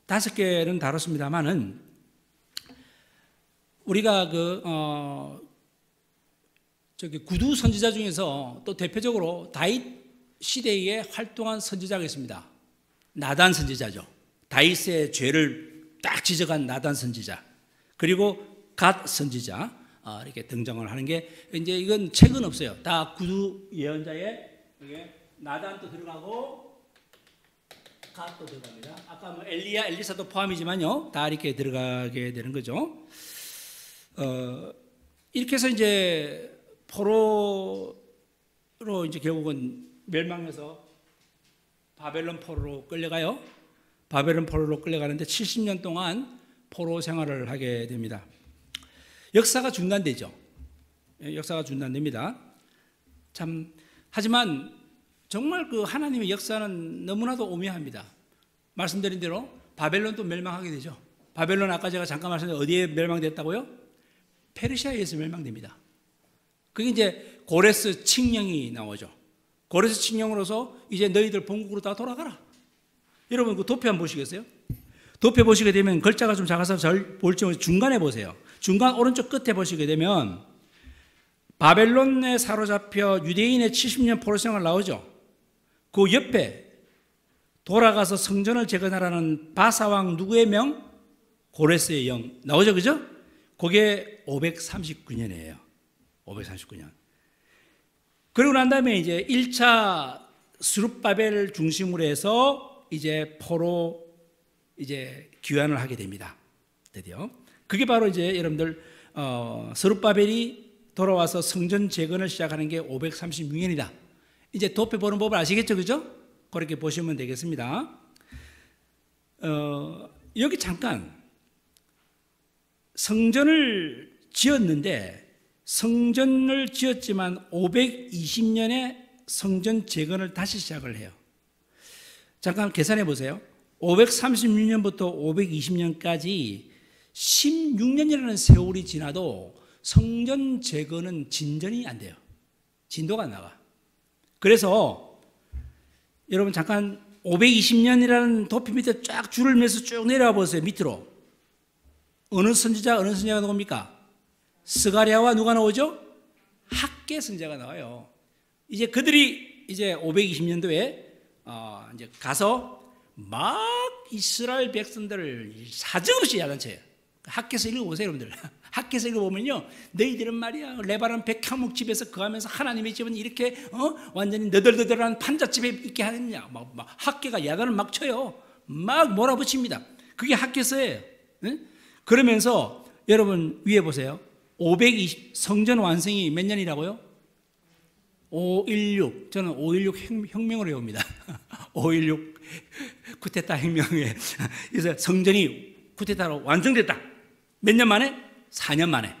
5개는 다뤘습니다만은 우리가 구두 선지자 중에서 또 대표적으로 다윗 시대에 활동한 선지자가 있습니다. 나단 선지자죠. 다윗의 죄를 딱 지적한 나단 선지자. 그리고 갓 선지자 이렇게 등장을 하는 게 이제 이건 책은 없어요. 다 구두 예언자에 나단도 들어가고 갓도 들어갑니다. 아까 뭐 엘리야, 엘리사도 포함이지만요, 다 이렇게 들어가게 되는 거죠. 이렇게 해서 이제 포로로 이제 결국은 멸망해서 바벨론 포로로 끌려가요. 바벨론 포로로 끌려가는데 70년 동안 포로 생활을 하게 됩니다. 역사가 중단되죠. 역사가 중단됩니다. 참 하지만 정말 그 하나님의 역사는 너무나도 오묘합니다. 말씀드린 대로 바벨론도 멸망하게 되죠. 바벨론 아까 제가 잠깐 말씀드린 어디에 멸망됐다고요? 페르시아에서 멸망됩니다. 그게 이제 고레스 칙령이 나오죠. 고레스 칙령으로서 이제 너희들 본국으로 다 돌아가라. 여러분 그 도표 한번 보시겠어요? 도표 보시게 되면 글자가 좀 작아서 잘 볼지 모르겠는데 중간에 보세요. 중간 오른쪽 끝에 보시게 되면 바벨론에 사로잡혀 유대인의 70년 포로 생활 나오죠. 그 옆에 돌아가서 성전을 재건하라는 바사왕 누구의 명? 고레스의 영 나오죠, 그죠? 그게 539년이에요. 539년. 그리고 난 다음에 이제 1차 스룹바벨을 중심으로 해서 이제 포로 이제 귀환을 하게 됩니다. 드디어. 그게 바로 이제 여러분들 스룹바벨이 돌아와서 성전 재건을 시작하는 게 536년이다. 이제 도표 보는 법을 아시겠죠, 그죠? 그렇게 보시면 되겠습니다. 여기 잠깐 성전을 지었는데 성전을 지었지만 520년에 성전 재건을 다시 시작을 해요. 잠깐 계산해 보세요. 536년부터 520년까지 16년이라는 세월이 지나도 성전 재건은 진전이 안 돼요. 진도가 안 나가. 그래서 여러분 잠깐 520년이라는 도표 밑에 쫙 줄을 매서 쭉 내려와 보세요. 밑으로. 어느 선지자가 나옵니까? 스가랴와 누가 나오죠? 학개 선지자가 나와요. 이제 그들이 이제 520년도에 이제 가서 막 이스라엘 백성들을 사정없이 야단쳐요. 학개서 읽어보세요, 여러분들. 학개서 읽어보면요, 너희들은 말이야 레바논 백향목 집에서 거하면서 하나님의 집은 이렇게 완전히 너덜너덜한 판잣집에 있게 하느냐. 막 학개가 야단을 막 쳐요. 막 몰아붙입니다. 그게 학개서예요. 응? 그러면서 여러분 위에 보세요. 520 성전 완성이 몇 년이라고요? 516. 저는 516 혁명을 외웁니다. 516 쿠데타 혁명에 그래서 성전이 쿠데타로 완성됐다. 몇 년 만에? 4년 만에.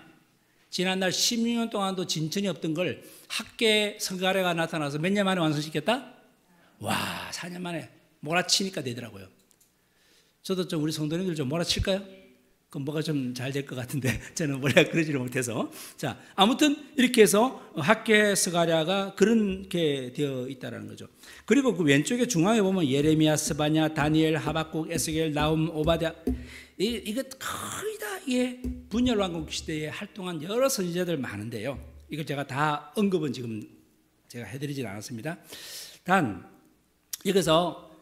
지난날 16년 동안도 진전이 없던 걸 학계 성가래가 나타나서 몇 년 만에 완성시켰다? 와, 4년 만에 몰아치니까 되더라고요. 저도 좀 우리 성도님들 좀 몰아칠까요? 그럼 뭐가 좀 잘 될 것 같은데 저는 원래 그러지를 못해서. 자, 아무튼 이렇게 해서 학계 스가랴가 그렇게 되어 있다는 거죠. 그리고 그 왼쪽에 중앙에 보면 예레미야, 스바냐, 다니엘, 하박국, 에스겔, 나움, 오바댜 이거 거의 다 이게 분열왕국 시대에 활동한 여러 선지자들 많은데요. 이걸 제가 다 언급은 지금 제가 해드리진 않았습니다. 단 여기서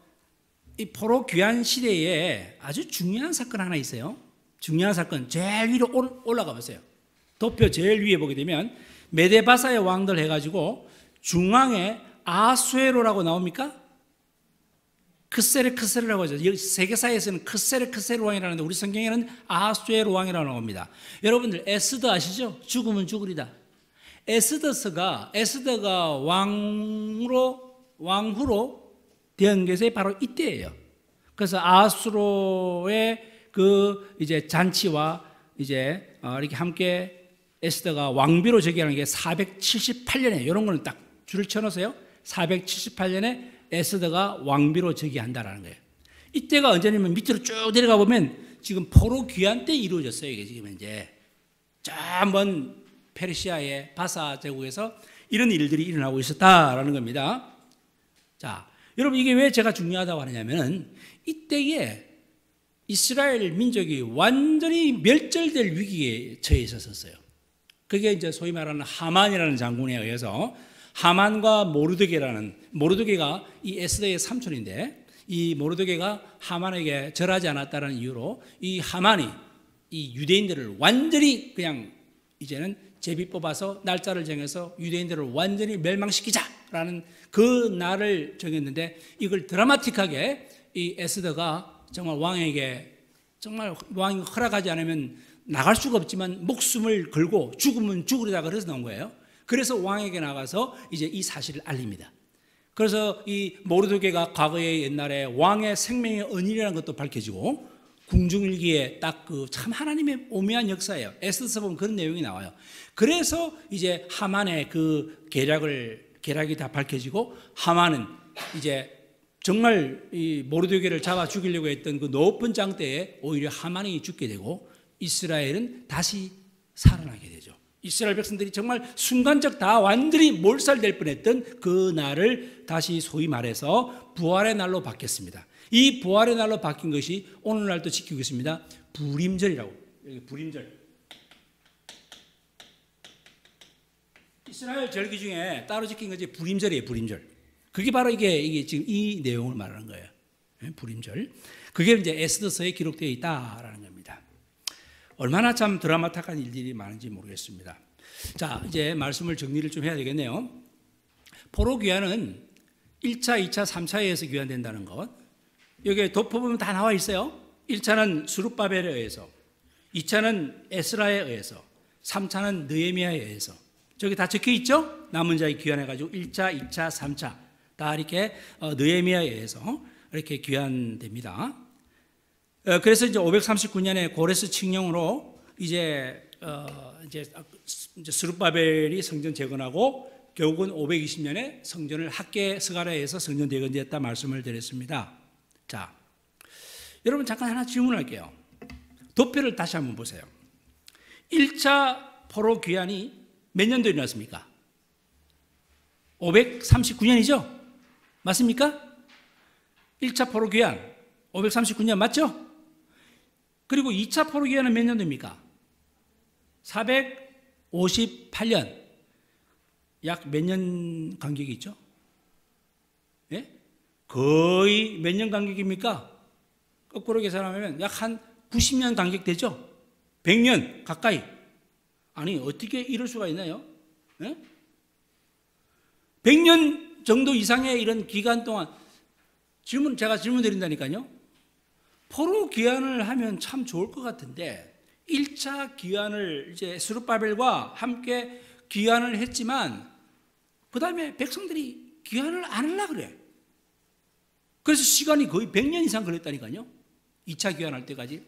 이 포로 귀환 시대에 아주 중요한 사건 하나 있어요. 중요한 사건 제일 위로 올라가 보세요. 도표 제일 위에 보게 되면 메데바사의 왕들 해가지고 중앙에 아수에로라고 나옵니까? 크세르라고 하죠. 세계사에서는 크세르 왕이라는데 우리 성경에는 아수에로 왕이라고 나옵니다. 여러분들 에스더 아시죠? 죽으면 죽으리다. 에스더가 왕후로 된 것이 바로 이때예요. 그래서 아수로의 그 이제 잔치와 이제 이렇게 함께 에스더가 왕비로 즉위하는 게 478년에 이런 거는 딱 줄을 쳐놓으세요. 478년에 에스더가 왕비로 즉위한다라는 거예요. 이때가 언제냐면 밑으로 쭉 내려가 보면 지금 포로 귀환 때 이루어졌어요. 이게 지금 이제 저 먼 페르시아의 바사 제국에서 이런 일들이 일어나고 있었다라는 겁니다. 자, 여러분 이게 왜 제가 중요하다고 하느냐면은 이때에 이스라엘 민족이 완전히 멸절될 위기에 처해 있었어요. 그게 이제 소위 말하는 하만이라는 장군에 의해서 하만과 모르드게가 이 에스더의 삼촌인데 이 모르드게가 하만에게 절하지 않았다는 이유로 이 하만이 이 유대인들을 완전히 그냥 이제는 제비 뽑아서 날짜를 정해서 유대인들을 완전히 멸망시키자라는 그 날을 정했는데 이걸 드라마틱하게 이 에스더가 정말 왕에게 정말 왕이 허락하지 않으면 나갈 수가 없지만 목숨을 걸고 죽으면 죽으리다 그래서 나온 거예요. 그래서 왕에게 나가서 이제 이 사실을 알립니다. 그래서 이 모르드게가 과거에 옛날에 왕의 생명의 은인이라는 것도 밝혀지고 궁중일기에 딱 그 참 하나님의 오묘한 역사예요. 에스더서 보면 그런 내용이 나와요. 그래서 이제 하만의 그 계략이 다 밝혀지고 하만은 이제 정말 이 모르드게를 잡아 죽이려고 했던 그 높은 장대에 오히려 하만이 죽게 되고 이스라엘은 다시 살아나게 되죠. 이스라엘 백성들이 정말 순간적 다 완전히 몰살될 뻔했던 그 날을 다시 소위 말해서 부활의 날로 바뀌었습니다. 이 부활의 날로 바뀐 것이 오늘날도 지키고 있습니다. 불임절이라고. 여기 불임절. 이스라엘 절기 중에 따로 지킨 것이 불임절이에요. 불임절. 그게 바로 이게 지금 이 내용을 말하는 거예요. 불임절. 그게 이제 에스더서에 기록되어 있다라는 겁니다. 얼마나 참 드라마틱한 일들이 많은지 모르겠습니다. 자, 이제 말씀을 정리를 좀 해야 되겠네요. 포로 귀환은 1차, 2차, 3차에 의해서 귀환된다는 것. 여기에 덮어보면 다 나와 있어요. 1차는 스룹바벨에 의해서, 2차는 에스라에 의해서, 3차는 느헤미야에 의해서. 저기 다 적혀 있죠? 남은 자에 귀환해가지고 1차, 2차, 3차 다 이렇게 느헤미야에 의해서 이렇게 귀환됩니다. 그래서 이제 539년에 고레스 칙령으로 이제 스룹바벨이 성전 재건하고 결국은 520년에 성전을 학계 스가랴에서 성전 재건되었다 말씀을 드렸습니다. 자, 여러분 잠깐 하나 질문할게요. 도표를 다시 한번 보세요. 1차 포로 귀환이 몇 년도에 일어났습니까? 539년이죠? 맞습니까? 1차 포로 귀환 539년 맞죠? 그리고 2차 포로 귀환은 몇 년도입니까? 458년. 약 몇 년 간격이 있죠? 예? 거의 몇 년 간격입니까? 거꾸로 계산하면 약 한 90년 간격 되죠? 100년 가까이. 아니 어떻게 이럴 수가 있나요? 예? 100년 정도 이상의 이런 기간 동안 제가 질문 드린다니까요. 포로 귀환을 하면 참 좋을 것 같은데 1차 귀환을 이제 스룹바벨과 함께 귀환을 했지만 그 다음에 백성들이 귀환을 안 하려고 그래. 그래서 시간이 거의 100년 이상 걸렸다니까요. 2차 귀환할 때까지.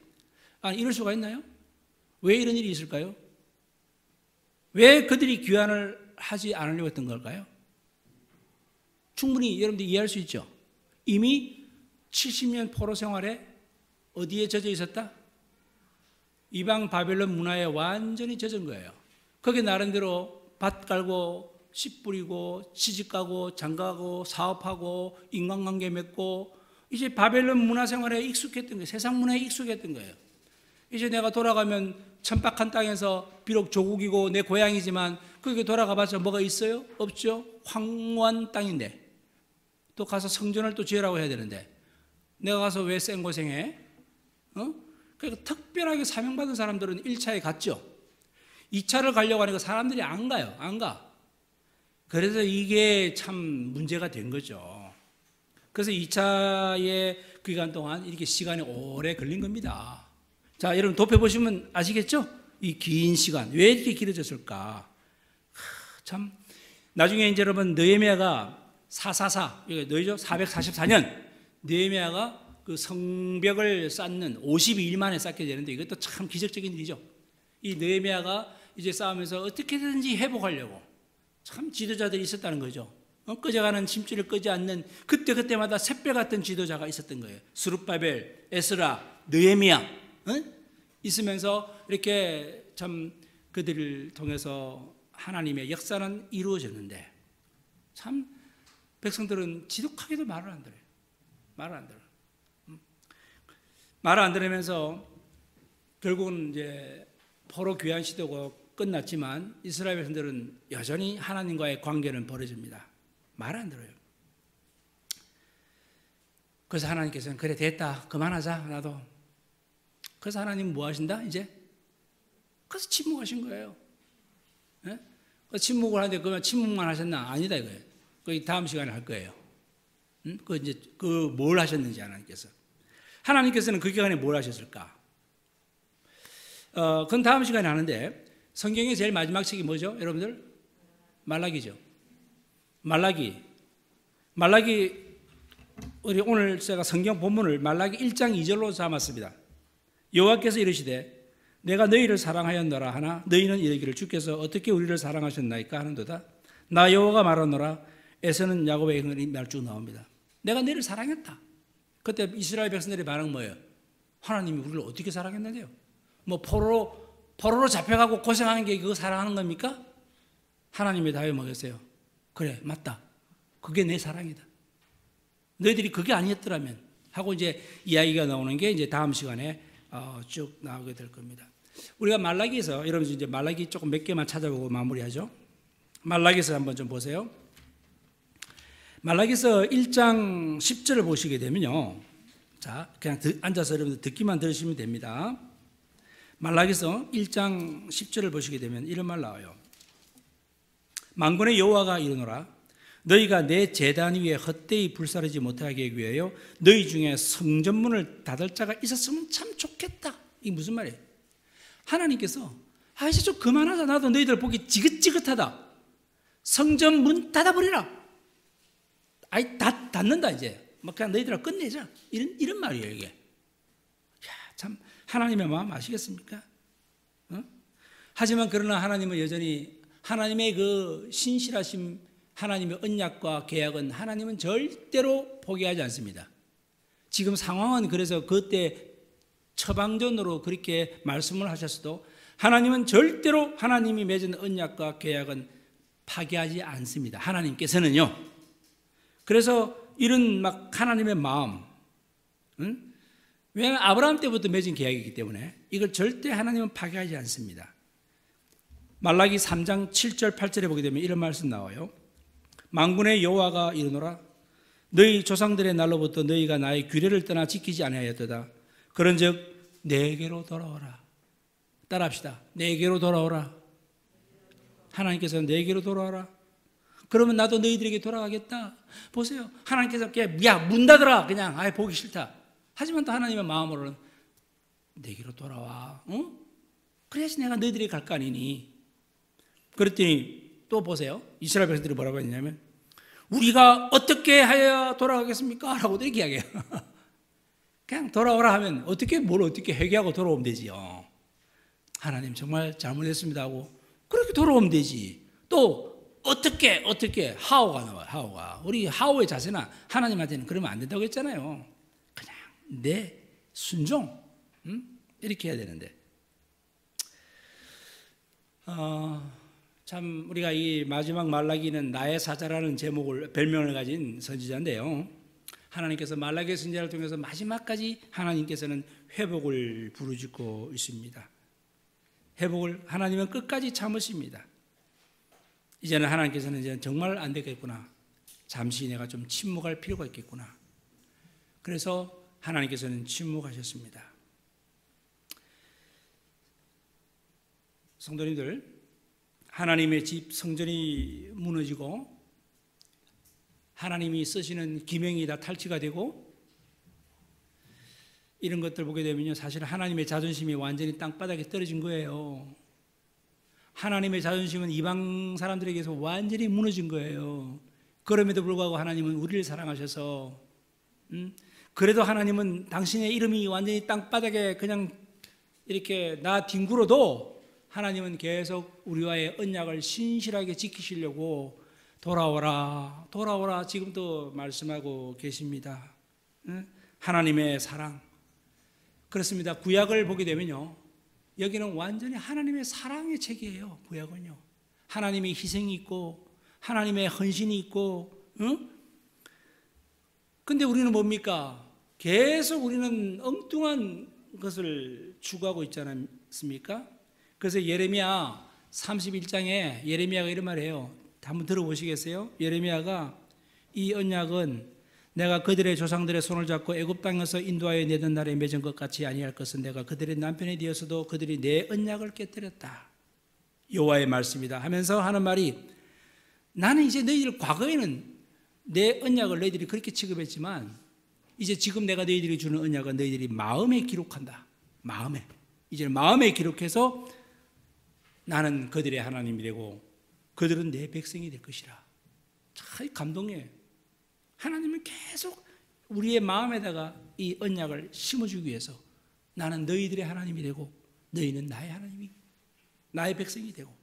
아니 이럴 수가 있나요? 왜 이런 일이 있을까요? 왜 그들이 귀환을 하지 않으려고 했던 걸까요? 충분히 여러분들이 이해할 수 있죠. 이미 70년 포로 생활에 어디에 젖어 있었다? 이방 바벨론 문화에 완전히 젖은 거예요. 거기 나름대로 밭 깔고 씨 뿌리고 시집 가고 장가가고 사업하고 인간관계 맺고 이제 바벨론 문화 생활에 익숙했던 거예요. 세상 문화에 익숙했던 거예요. 이제 내가 돌아가면 천박한 땅에서 비록 조국이고 내 고향이지만 거기 돌아가봤자 뭐가 있어요? 없죠. 황무한 땅인데 또 가서 성전을 또 지으라고 해야 되는데 내가 가서 왜 생고생해? 그러니까 특별하게 사명받은 사람들은 1차에 갔죠. 2차를 가려고 하니까 사람들이 안 가요. 안 가. 그래서 이게 참 문제가 된 거죠. 그래서 2차의 기간 동안 이렇게 시간이 오래 걸린 겁니다. 자, 여러분 도표 보시면 아시겠죠? 이 긴 시간 왜 이렇게 길어졌을까? 참 나중에 이제 여러분 느헤미야가 444 이게 너희죠? 444년 느헤미야가 그 성벽을 쌓는 52일 만에 쌓게 되는데 이것도 참 기적적인 일이죠. 이 느헤미야가 이제 싸우면서 어떻게든지 회복하려고 참 지도자들이 있었다는 거죠. 꺼져가는 심줄을 끄지 않는 그때마다 샛별 같은 지도자가 있었던 거예요. 스룹바벨, 에스라, 느헤미야 있으면서 이렇게 참 그들을 통해서 하나님의 역사는 이루어졌는데 참 백성들은 지독하게도 말을 안 들어요. 말을 안 들어요. 말을 안 들으면서 결국은 이제 포로 귀환 시도가 끝났지만 이스라엘 백성들은 여전히 하나님과의 관계는 벌어집니다. 말 안 들어요. 그래서 하나님께서는 그래 됐다 그만하자 나도. 그래서 하나님 뭐 하신다 이제? 그래서 침묵하신 거예요. 네? 침묵을 하는데 그러면 침묵만 하셨나? 아니다 이거예요. 그 다음 시간에 할 거예요. 그 이제 그 뭘 하셨는지 하나님께서는 그 기간에 뭘 하셨을까? 그건 다음 시간에 하는데 성경의 제일 마지막 책이 뭐죠, 여러분들? 말라기죠. 말라기 우리 오늘 제가 성경 본문을 말라기 1장 2절로 삼았습니다. 여호와께서 이르시되 내가 너희를 사랑하였노라 하나 너희는 이르기를 주께서 어떻게 우리를 사랑하셨나이까 하는도다. 나 여호와가 말하노라. 에서는 야곱의 행운이 말 쭉 나옵니다. 내가 너희를 사랑했다. 그때 이스라엘 백성들의 반응 뭐예요? 하나님이 우리를 어떻게 사랑했는데요? 뭐 포로로 잡혀가고 고생하는 게 그거 사랑하는 겁니까? 하나님의 답이 뭐겠어요? 그래 맞다. 그게 내 사랑이다. 너희들이 그게 아니었더라면 하고 이제 이야기가 나오는 게 이제 다음 시간에 쭉 나오게 될 겁니다. 우리가 말라기에서 여러분 이제 말라기 조금 몇 개만 찾아보고 마무리하죠. 말라기에서 한번 좀 보세요. 말라기에서 1장 10절을 보시게 되면요. 자, 그냥 앉아서 여러분들 듣기만 들으시면 됩니다. 말라기에서 1장 10절을 보시게 되면 이런 말 나와요. 만군의 여호와가 이르노라 너희가 내 제단 위에 헛되이 불사르지 못하게 하기 위하여 너희 중에 성전문을 닫을 자가 있었으면 참 좋겠다. 이게 무슨 말이에요? 하나님께서 이제 좀 그만하자. 나도 너희들 보기 지긋지긋하다. 성전 문 닫아버리라. 닫는다 이제. 그냥 너희들아 끝내자. 이런 말이에요 이게. 참 하나님의 마음 아시겠습니까? 하지만 그러나 하나님은 여전히 하나님의 그 신실하심, 하나님의 언약과 계약은 하나님은 절대로 포기하지 않습니다. 지금 상황은 그래서 그때 처방전으로 그렇게 말씀을 하셨어도 하나님은 절대로 하나님이 맺은 언약과 계약은 파기하지 않습니다. 하나님께서는요. 그래서 이런 막 하나님의 마음, 왜냐하면 아브라함 때부터 맺은 계약이기 때문에 이걸 절대 하나님은 파기하지 않습니다. 말라기 3장 7절 8절에 보게 되면 이런 말씀 나와요. 만군의 여호와가 이르노라 너희 조상들의 날로부터 너희가 나의 규례를 떠나 지키지 아니하였도다. 그런즉 내게로 돌아오라. 따라합시다. 내게로 돌아오라. 하나님께서 내게로 돌아오라. 그러면 나도 너희들에게 돌아가겠다. 보세요. 하나님께서 야 문 닫으라. 그냥 보기 싫다. 하지만 또 하나님의 마음으로는 내게로 돌아와. 그래야지 내가 너희들에게 갈 거 아니니. 그랬더니 또 보세요. 이스라엘 백성들이 뭐라고 했냐면 우리가 어떻게 하여야 돌아가겠습니까? 라고 이렇게 이야기해요. 그냥 돌아오라 하면 뭘 어떻게 회개하고 돌아오면 되지요. 하나님 정말 잘못했습니다 하고 그렇게 돌아오면 되지. 또 어떻게 하오가 나와요. 하오가. 우리 하오의 자세는 하나님한테는 그러면 안 된다고 했잖아요. 그냥 내 순종 이렇게 해야 되는데 참 우리가 이 마지막 말라기는 나의 사자라는 별명을 가진 선지자인데요. 하나님께서 말라기 선지자를 통해서 마지막까지 하나님께서는 회복을 부르짖고 있습니다. 회복을 하나님은 끝까지 참으십니다. 이제는 하나님께서는 이제 정말 안 되겠구나. 잠시 내가 좀 침묵할 필요가 있겠구나. 그래서 하나님께서는 침묵하셨습니다. 성도님들, 하나님의 집 성전이 무너지고 하나님이 쓰시는 기명이 다 탈취가 되고 이런 것들 보게 되면요, 사실 하나님의 자존심이 완전히 땅바닥에 떨어진 거예요. 하나님의 자존심은 이방 사람들에게서 완전히 무너진 거예요. 그럼에도 불구하고 하나님은 우리를 사랑하셔서 그래도 하나님은 당신의 이름이 완전히 땅바닥에 그냥 이렇게 나 뒹굴어도 하나님은 계속 우리와의 언약을 신실하게 지키시려고 돌아오라 돌아오라 지금도 말씀하고 계십니다. 하나님의 사랑. 그렇습니다. 구약을 보게 되면요, 여기는 완전히 하나님의 사랑의 책이에요. 구약은요, 하나님의 희생이 있고 하나님의 헌신이 있고, 근데 우리는 뭡니까? 계속 우리는 엉뚱한 것을 추구하고 있지 않습니까? 그래서 예레미야 31장에 예레미야가 이런 말을 해요. 한번 들어보시겠어요? 예레미야가 이 언약은 내가 그들의 조상들의 손을 잡고 애굽 땅에서 인도하여 내던 날에 맺은 것 같이 아니할 것은 내가 그들의 남편이 되어서도 그들이 내 언약을 깨뜨렸다. 여호와의 말씀이다 하면서 하는 말이, 나는 이제 너희들 과거에는 내 언약을 너희들이 그렇게 취급했지만 이제 지금 내가 너희들이 주는 언약은 너희들이 마음에 기록한다. 마음에. 이제 마음에 기록해서 나는 그들의 하나님이 되고 그들은 내 백성이 될 것이라. 참 감동이에요. 하나님은 계속 우리의 마음에다가 이 언약을 심어주기 위해서 나는 너희들의 하나님이 되고 너희는 나의 하나님이, 나의 백성이 되고,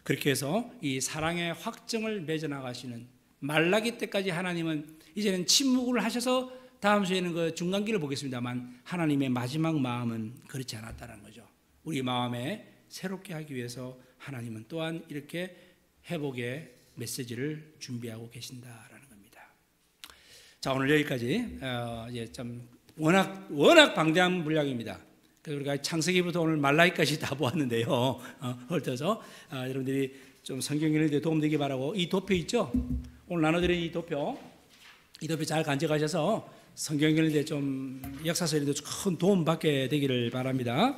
그렇게 해서 이 사랑의 확정을 맺어나가시는 말라기 때까지 하나님은 이제는 침묵을 하셔서 다음 주에는 그 중간기를 보겠습니다만 하나님의 마지막 마음은 그렇지 않았다는 거죠. 우리 마음에 새롭게 하기 위해서 하나님은 또한 이렇게 회복의 메시지를 준비하고 계신다라는 겁니다. 자, 오늘 여기까지. 이제 좀 워낙 방대한 분량입니다. 그래서 우리가 창세기부터 오늘 말라기까지 다 보았는데요. 훑어서 여러분들이 좀 성경 읽는 데 도움되기 바라고, 이 도표 있죠? 오늘 나눠드린 이 도표 잘 간직하셔서 성경 읽는 데 좀 역사서 읽는 데 큰 도움 받게 되기를 바랍니다.